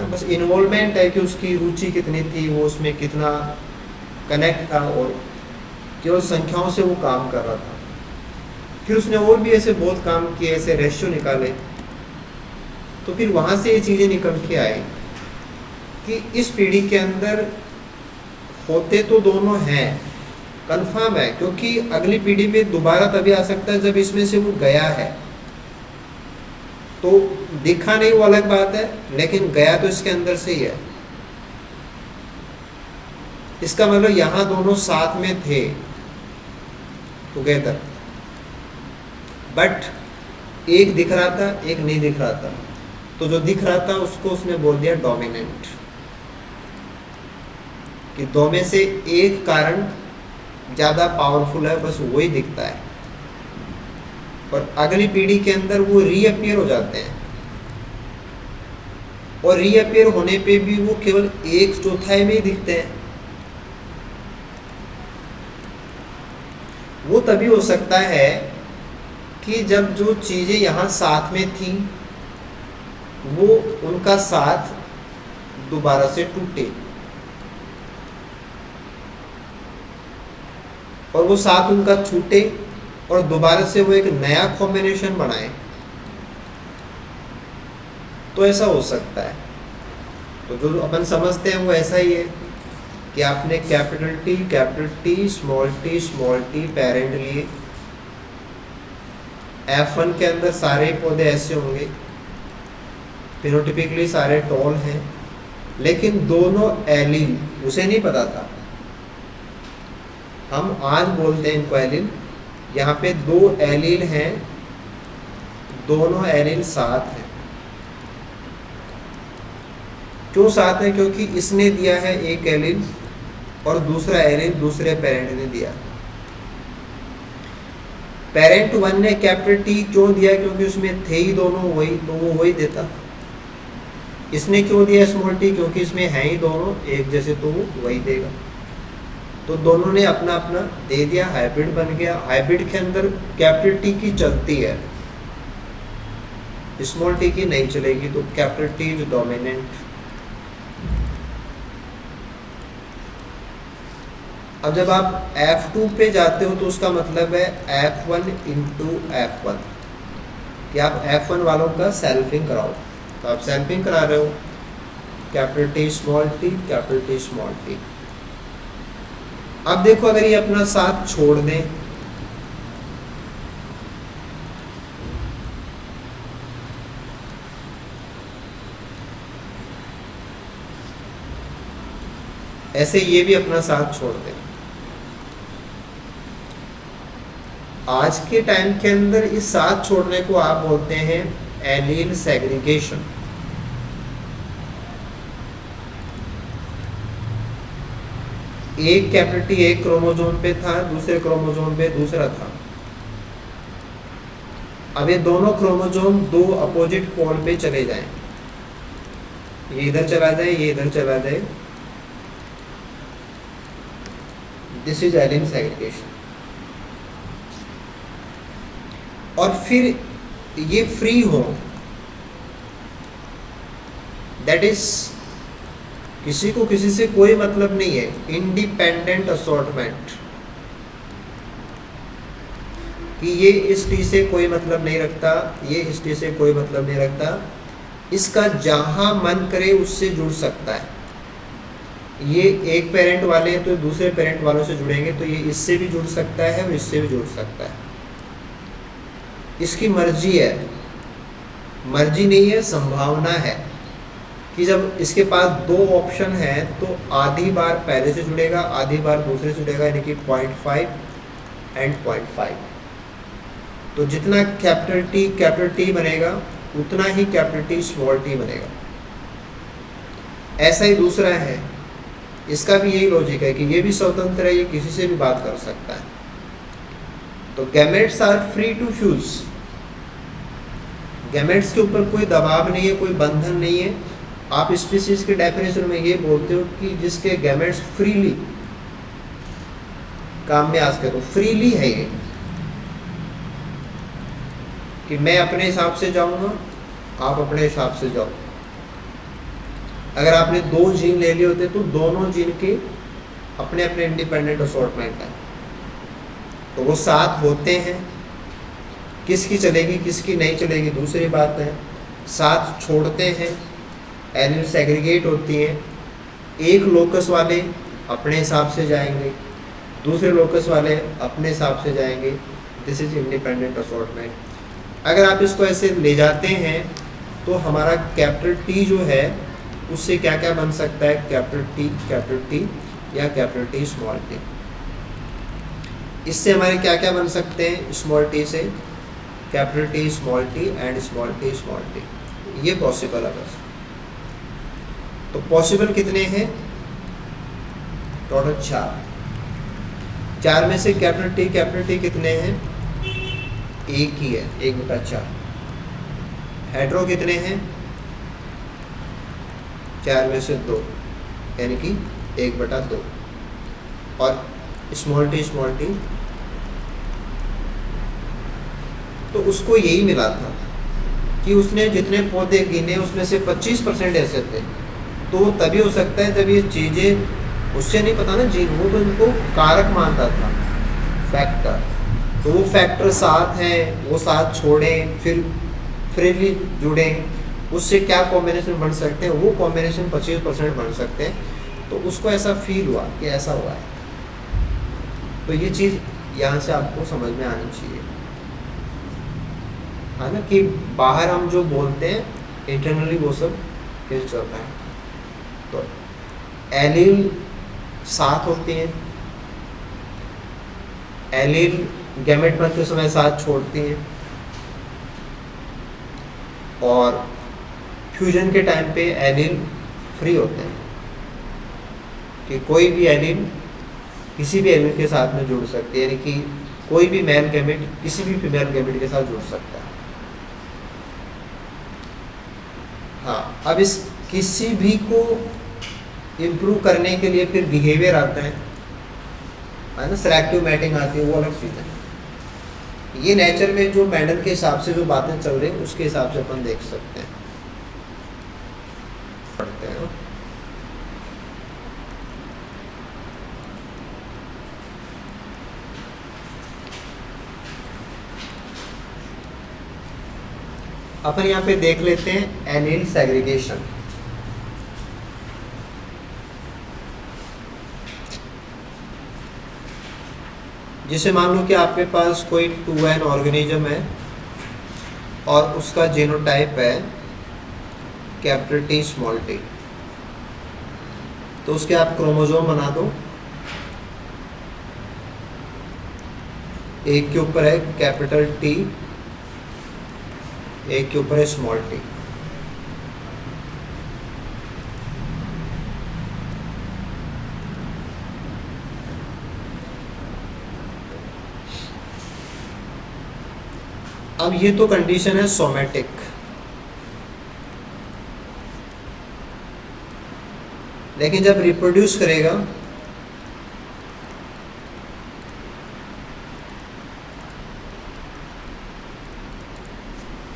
बस इन्वॉल्वमेंट है कि उसकी रुचि कितनी थी, वो उसमें कितना कनेक्ट था, और केवल संख्याओं से वो काम कर रहा था। फिर उसने और भी ऐसे बहुत काम किए, ऐसे रेशियो निकाले, तो फिर वहाँ से ये चीज़ें निकल के आई कि इस पीढ़ी के अंदर होते तो दोनों हैं, कंफर्म है, क्योंकि अगली पीढ़ी में दोबारा तभी आ सकता है जब इसमें से वो गया है। तो दिखा नहीं वो अलग बात है, लेकिन गया तो इसके अंदर से ही है। इसका मतलब यहाँ दोनों साथ में थे टुगेदर, बट एक दिख रहा था, एक नहीं दिख रहा था। तो जो दिख रहा था उसको उसने बोल दिया डोमिनेंट, कि दो में से एक कारण ज़्यादा पावरफुल है, बस वही दिखता है। और अगली पीढ़ी के अंदर वो रीअपियर हो जाते हैं, और रीअपियर होने पे भी वो केवल 1/4 में ही दिखते हैं। वो तभी हो सकता है कि जब जो चीज़ें यहाँ साथ में थी वो उनका साथ दोबारा से टूटे, और वो साथ उनका छूटे और दोबारा से वो एक नया कॉम्बिनेशन बनाए, तो ऐसा हो सकता है। तो जो अपन समझते हैं वो ऐसा ही है कि आपने capital T small T parent लिए। F1 के अंदर सारे पौधे ऐसे होंगे, फिनोटिपिकली सारे टॉल हैं, लेकिन दोनों एलील उसे नहीं पता था। हम आज बोलते हैं इनको एलील। यहाँ पे 2 एलील हैं, दोनों एलील साथ हैं। क्यों साथ है? क्योंकि इसने दिया है एक एलील और दूसरा एलील दूसरे पेरेंट ने दिया। पेरेंट 1 ने कैपिटल टी क्यों दिया? क्योंकि उसमें थे ही दोनों वही, तो वो वही देता। इसने क्यों दिया स्मॉल टी? क्योंकि इसमें हैं ही दोनों एक जैसे, तो वो वही देगा। तो दोनों ने अपना अपना दे दिया, हाइब्रिड बन गया। हाइब्रिड के अंदर कैपिटल टी की चलती है, स्मॉल टी की नहीं चलेगी, तो कैपिटल टी इज डोमिनेंट। अब जब आप F2 पे जाते हो तो उसका मतलब है F1 इंटू F1, कि आप F1 वालों का सेल्फिंग कराओ। तो आप सेल्फिंग करा रहे हो, capital T small T, capital T small T. अब देखो अगर ये अपना साथ छोड़ दें, ऐसे ये भी अपना साथ छोड़ दें। आज के टाइम के अंदर इस साथ छोड़ने को आप बोलते हैं एलील सेग्रीगेशन। एक कैपिटल टी एक क्रोमोसोम पे था, दूसरे क्रोमोसोम पे दूसरा था। अब ये दोनों क्रोमोसोम 2 अपोजिट पोल पे चले जाएं, ये इधर चला जाए, ये इधर चला जाए, दिस इज एलील सेग्रीगेशन। और फिर ये फ्री हो, दैट इज किसी को किसी से कोई मतलब नहीं है, इंडिपेंडेंट असॉर्टमेंट, कि ये इस टी से कोई मतलब नहीं रखता, ये इस टी से कोई मतलब नहीं रखता, इसका जहां मन करे उससे जुड़ सकता है। ये एक पेरेंट वाले हैं तो दूसरे पेरेंट वालों से जुड़ेंगे, तो ये इससे भी जुड़ सकता है और इससे भी जुड़ सकता है। इसकी मर्जी है, मर्जी नहीं है, संभावना है कि जब इसके पास 2 ऑप्शन है तो आधी बार पहले से जुड़ेगा, आधी बार दूसरे से जुड़ेगा, यानी कि 0.5 एंड 0.5। तो जितना कैपिटल टी बनेगा उतना ही कैपिटल टी स्मॉल टी बनेगा। ऐसा ही दूसरा है, इसका भी यही लॉजिक है कि ये भी स्वतंत्र है, ये किसी से भी बात कर सकता है। तो gametes are free to fuse, gametes के ऊपर कोई दबाव नहीं है, कोई बंधन नहीं है। आप स्पीशीज के डेफिनेशन में ये बोलते हो कि जिसके गैमेट्स फ्रीली काम में आ सके, तो फ्रीली है ये कि मैं अपने हिसाब से जाऊंगा, आप अपने हिसाब से जाओ। अगर आपने 2 जीन ले लिए होते तो दोनों जीन के अपने अपने इंडिपेंडेंट असॉर्टमेंट है, तो वो साथ होते हैं। किसकी चलेगी किसकी नहीं चलेगी दूसरी बात है। साथ छोड़ते हैं, एलिल सेग्रीगेट होती हैं। एक लोकस वाले अपने हिसाब से जाएंगे, दूसरे लोकस वाले अपने हिसाब से जाएंगे। This is independent assortment. अगर आप इसको ऐसे ले जाते हैं तो हमारा कैपिटल टी जो है उससे क्या क्या बन सकता है, कैपिटल टी या कैपिटल टी स्मॉल टी। इससे हमारे क्या क्या बन सकते हैं, स्मॉल टी से capital T small T and small T small T, ये पॉसिबल है बस। तो पॉसिबल कितने हैं, टोटल 4 में से कैपिटल टी कितने हैं, एक ही है, 1/4। हेटेरो कितने हैं, 4 में से 2 यानी कि 1/2। और स्मॉल टी तो उसको यही मिला था कि उसने जितने पौधे गिने उसमें से 25% ऐसे थे। तो तभी हो सकता है जब ये चीज़ें उससे नहीं पता ना जीन, वो तो इनको कारक मानता था, फैक्टर। तो वो फैक्टर साथ हैं, वो साथ छोड़ें फिर फ्रीली जुड़ें, उससे क्या कॉम्बिनेशन बन सकते हैं, वो कॉम्बिनेशन 25% बन सकते हैं। तो उसको ऐसा फील हुआ कि ऐसा हुआ है। तो ये चीज़ यहाँ से आपको समझ में आनी चाहिए, है ना, कि बाहर हम जो बोलते हैं इंटरनली वो सब कैसे चल रहा है। तो एलील साथ होती हैं, एलील गैमेट बनते समय साथ छोड़ती हैं, और फ्यूजन के टाइम पे एलील फ्री होते हैं कि कोई भी एलील किसी भी एलील के साथ में जुड़ सकती है, यानी कि कोई भी मेल गैमेट किसी भी फीमेल गैमेट के साथ जुड़ सकता है। हाँ, अब इस किसी भी को इम्प्रूव करने के लिए फिर बिहेवियर आता है ना, सेलेक्टिव मैटिंग आती है, वो अलग चीज़ है। ये नेचर में जो मेंडल के हिसाब से जो बातें चल रही हैं उसके हिसाब से अपन देख सकते हैं, पढ़ते हैं। अपन यहाँ पे देख लेते हैं एलील सेग्रीगेशन। जिसे मान लो कि आपके पास कोई 2n ऑर्गेनिज्म है और उसका जीनोटाइप है कैपिटल टी स्मॉल टी, तो उसके आप क्रोमोसोम बना दो। एक के ऊपर है कैपिटल टी, एक के ऊपर है स्मॉल टी। अब ये तो कंडीशन है सोमेटिक। लेकिन जब रिप्रोड्यूस करेगा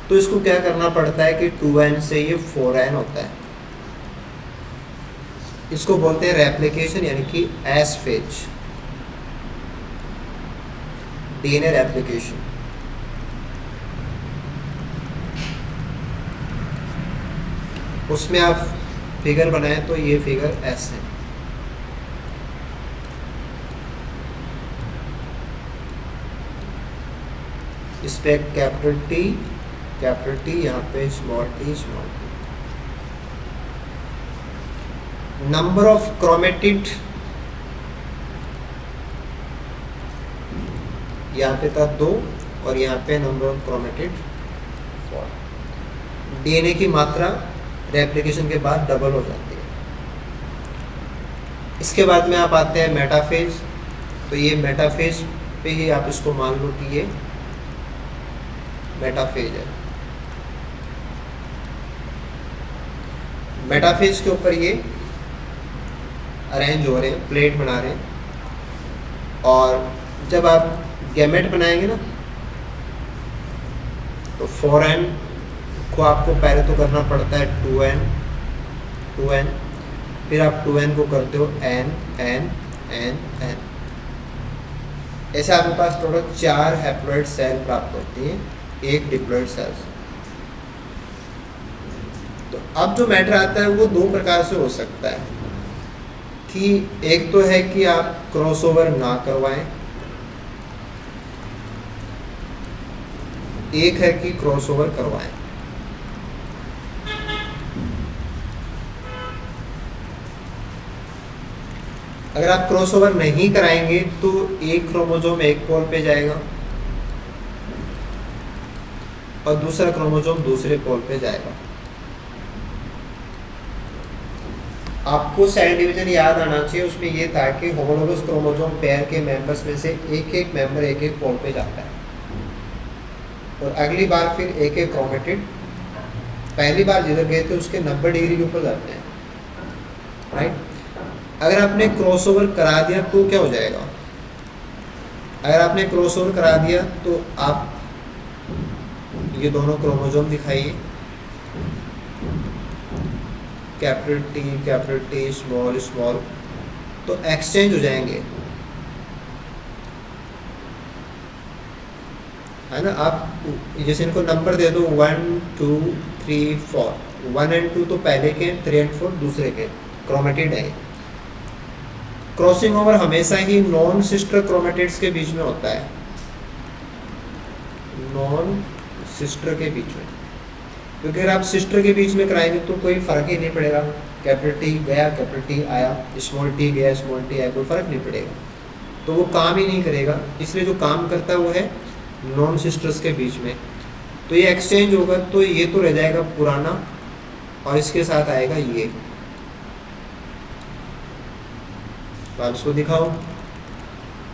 तो इसको क्या करना पड़ता है कि 2n से ये 4n होता है। इसको बोलते हैं रेप्लिकेशन, यानी कि एस फेज, डीएनए रेप्लिकेशन। उसमें आप फिगर बनाएं तो ये फिगर एस है। इस पे कैपिटल टी, यहाँ पे small T. Number of chromatid यहाँ पे था 2 और यहाँ पे नंबर ऑफ क्रोमेटिड 4। डीएनए की मात्रा रेप्लिकेशन के बाद डबल हो जाती है। इसके बाद में आप आते हैं मेटाफेज। तो ये मेटाफेज पे ही आप इसको मान लो कि ये मेटाफेज है। मेटाफेज के ऊपर ये अरेंज हो रहे हैं, प्लेट बना रहे हैं। और जब आप गैमेट बनाएंगे ना, तो 4n को आपको पहले तो करना पड़ता है 2n, फिर आप 2n को करते हो n n n n। ऐसे आपके पास टोटल 4 हैप्लॉइड सेल प्राप्त होती है एक डिप्लॉइड सेल से। तो अब जो मैटर आता है वो दो प्रकार से हो सकता है कि एक तो है कि आप क्रॉसओवर ना करवाएं, एक है कि क्रॉसओवर करवाएं। अगर आप क्रॉसओवर नहीं कराएंगे तो एक क्रोमोसोम एक पोल पे जाएगा और दूसरा क्रोमोसोम दूसरे पोल पे जाएगा। आपको सेल डिवीजन याद आना चाहिए, उसमें ये था कि होमोलोगस क्रोमोसोम पेयर के मेंबर्स में से एक एक मेंबर एक एक पोल पे जाता है और अगली बार फिर एक एक क्रोमेटिड पहली बार जिधर गए थे उसके 90 डिग्री के ऊपर जाते हैं, राइट। अगर आपने क्रॉसओवर करा दिया तो क्या हो जाएगा? अगर आपने क्रॉसओवर करा दिया तो आप ये दोनों क्रोमोसोम दिखाइए, कैपिटल टी स्मॉल स्मॉल, तो एक्सचेंज हो जाएंगे, है ना। आप जैसे इनको नंबर दे दो 1 2 3 4, 1 और 2 तो पहले के, 3 और 4 दूसरे के क्रोमेटिड है। क्रॉसिंग ओवर हमेशा ही नॉन सिस्टर क्रोमेटिड्स के बीच में होता है, नॉन सिस्टर के बीच में, क्योंकि अगर आप सिस्टर के बीच में कराएंगे तो कोई फर्क ही नहीं पड़ेगा। कैपिटल टी गया कैपिटल टी आया, स्मॉल टी गया स्मॉल टी आया, कोई फर्क नहीं पड़ेगा, तो वो काम ही नहीं करेगा। इसलिए जो काम करता है वो है नॉन सिस्टर्स के बीच में। तो ये एक्सचेंज होगा तो ये तो रह जाएगा पुराना और इसके साथ आएगा ये। तो आप इसको दिखाओ,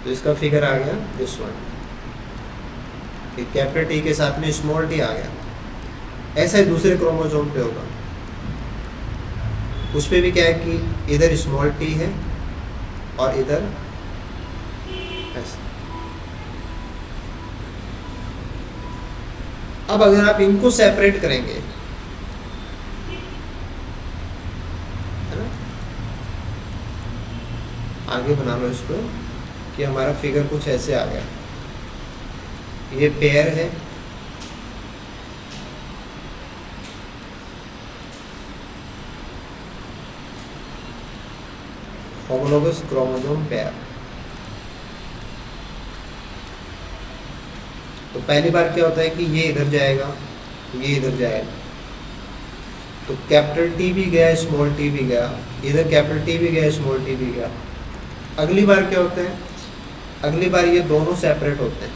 तो इसका फिगर आ गया दिस वन, कैपिटल टी के साथ में स्मॉल टी आ गया। ऐसा ही दूसरे क्रोमोसोम पे होगा, उस पे भी क्या है कि इधर स्मॉल टी है और इधर ऐसा। अब अगर आप इनको सेपरेट करेंगे, है ना, आगे बना लो इसको कि हमारा फिगर कुछ ऐसे आ गया। ये पेयर है, होमोलोगस क्रोमोसोम पेयर। तो पहली बार क्या होता है कि ये इधर जाएगा ये इधर जाएगा, तो कैपिटल टी भी गया स्मॉल टी भी गया, इधर कैपिटल टी भी गया स्मॉल टी भी गया। अगली बार क्या होता है, अगली बार ये दोनों सेपरेट होते हैं,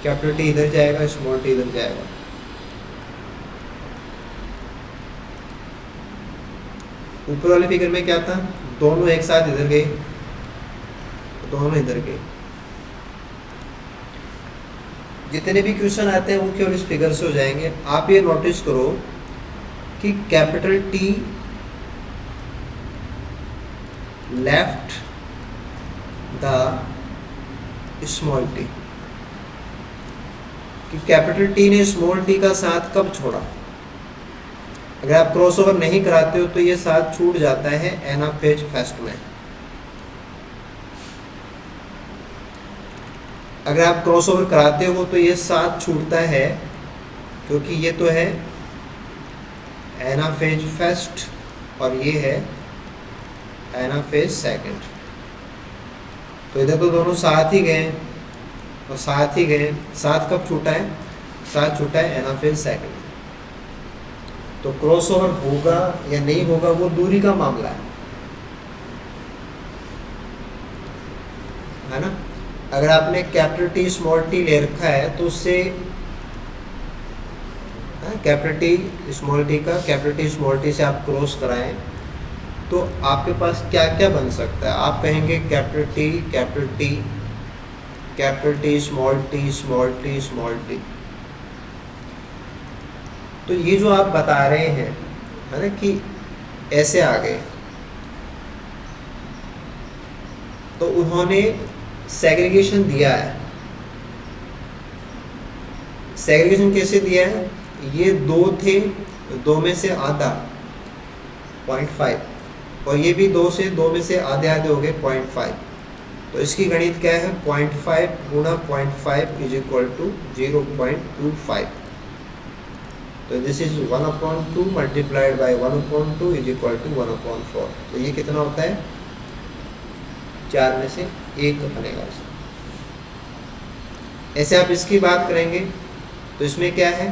कैपिटल टी इधर जाएगा स्मॉल टी इधर जाएगा। ऊपर वाले फिगर में क्या था, दोनों एक साथ इधर गए, दोनों इधर गए। जितने भी क्वेश्चन आते हैं वो केवल इस फिगर से हो जाएंगे। आप ये नोटिस करो कि capital T left the small T, कि कैपिटल टी ने स्मॉल टी का साथ कब छोड़ा। अगर आप क्रॉसओवर नहीं कराते हो तो ये साथ छूट जाता है एनाफेज फर्स्ट में। अगर आप क्रॉसओवर कराते हो तो ये साथ छूटता है, क्योंकि ये तो है एनाफेज फर्स्ट और ये है एनाफेज सेकंड। तो इधर तो दोनों साथ ही गए और साथ ही गए, साथ कब छूटा है, साथ छूटा है एनाफेज सेकंड। तो क्रॉसओवर होगा या नहीं होगा वो दूरी का मामला है ना। अगर आपने कैपिटल टी स्मॉल टी ले रखा है तो उससे कैपिटल टी स्मॉल टी का कैपिटल टी स्मॉल टी से आप क्रॉस कराएं तो आपके पास क्या क्या बन सकता है। आप कहेंगे capital T capital T small T small T small T. तो ये जो आप बता रहे हैं है ना कि ऐसे आ गए, तो उन्होंने सेग्रीगेशन दिया है। सेग्रीगेशन कैसे दिया है, ये 2 थे, 2 में से आधा 0.5, और ये भी 2 से 2 में से आधे आधे हो गए 0.5। तो इसकी गणित क्या है, 0.5 गुणा 0.5 इज इक्वल टू 0.25। तो this is 1/2 multiplied by 1/2 is equal to 1/4। तो ये कितना होता है, 4 में से 1 बनेगा। ऐसे आप इसकी बात करेंगे तो इसमें क्या है,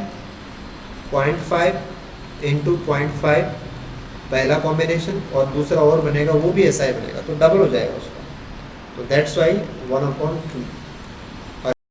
0.5 इंटू 0.5 पहला कॉम्बिनेशन, और दूसरा और बनेगा वो भी ऐसा ही बनेगा, तो डबल हो जाएगा उसका। तो दैट्स वाई 1/2।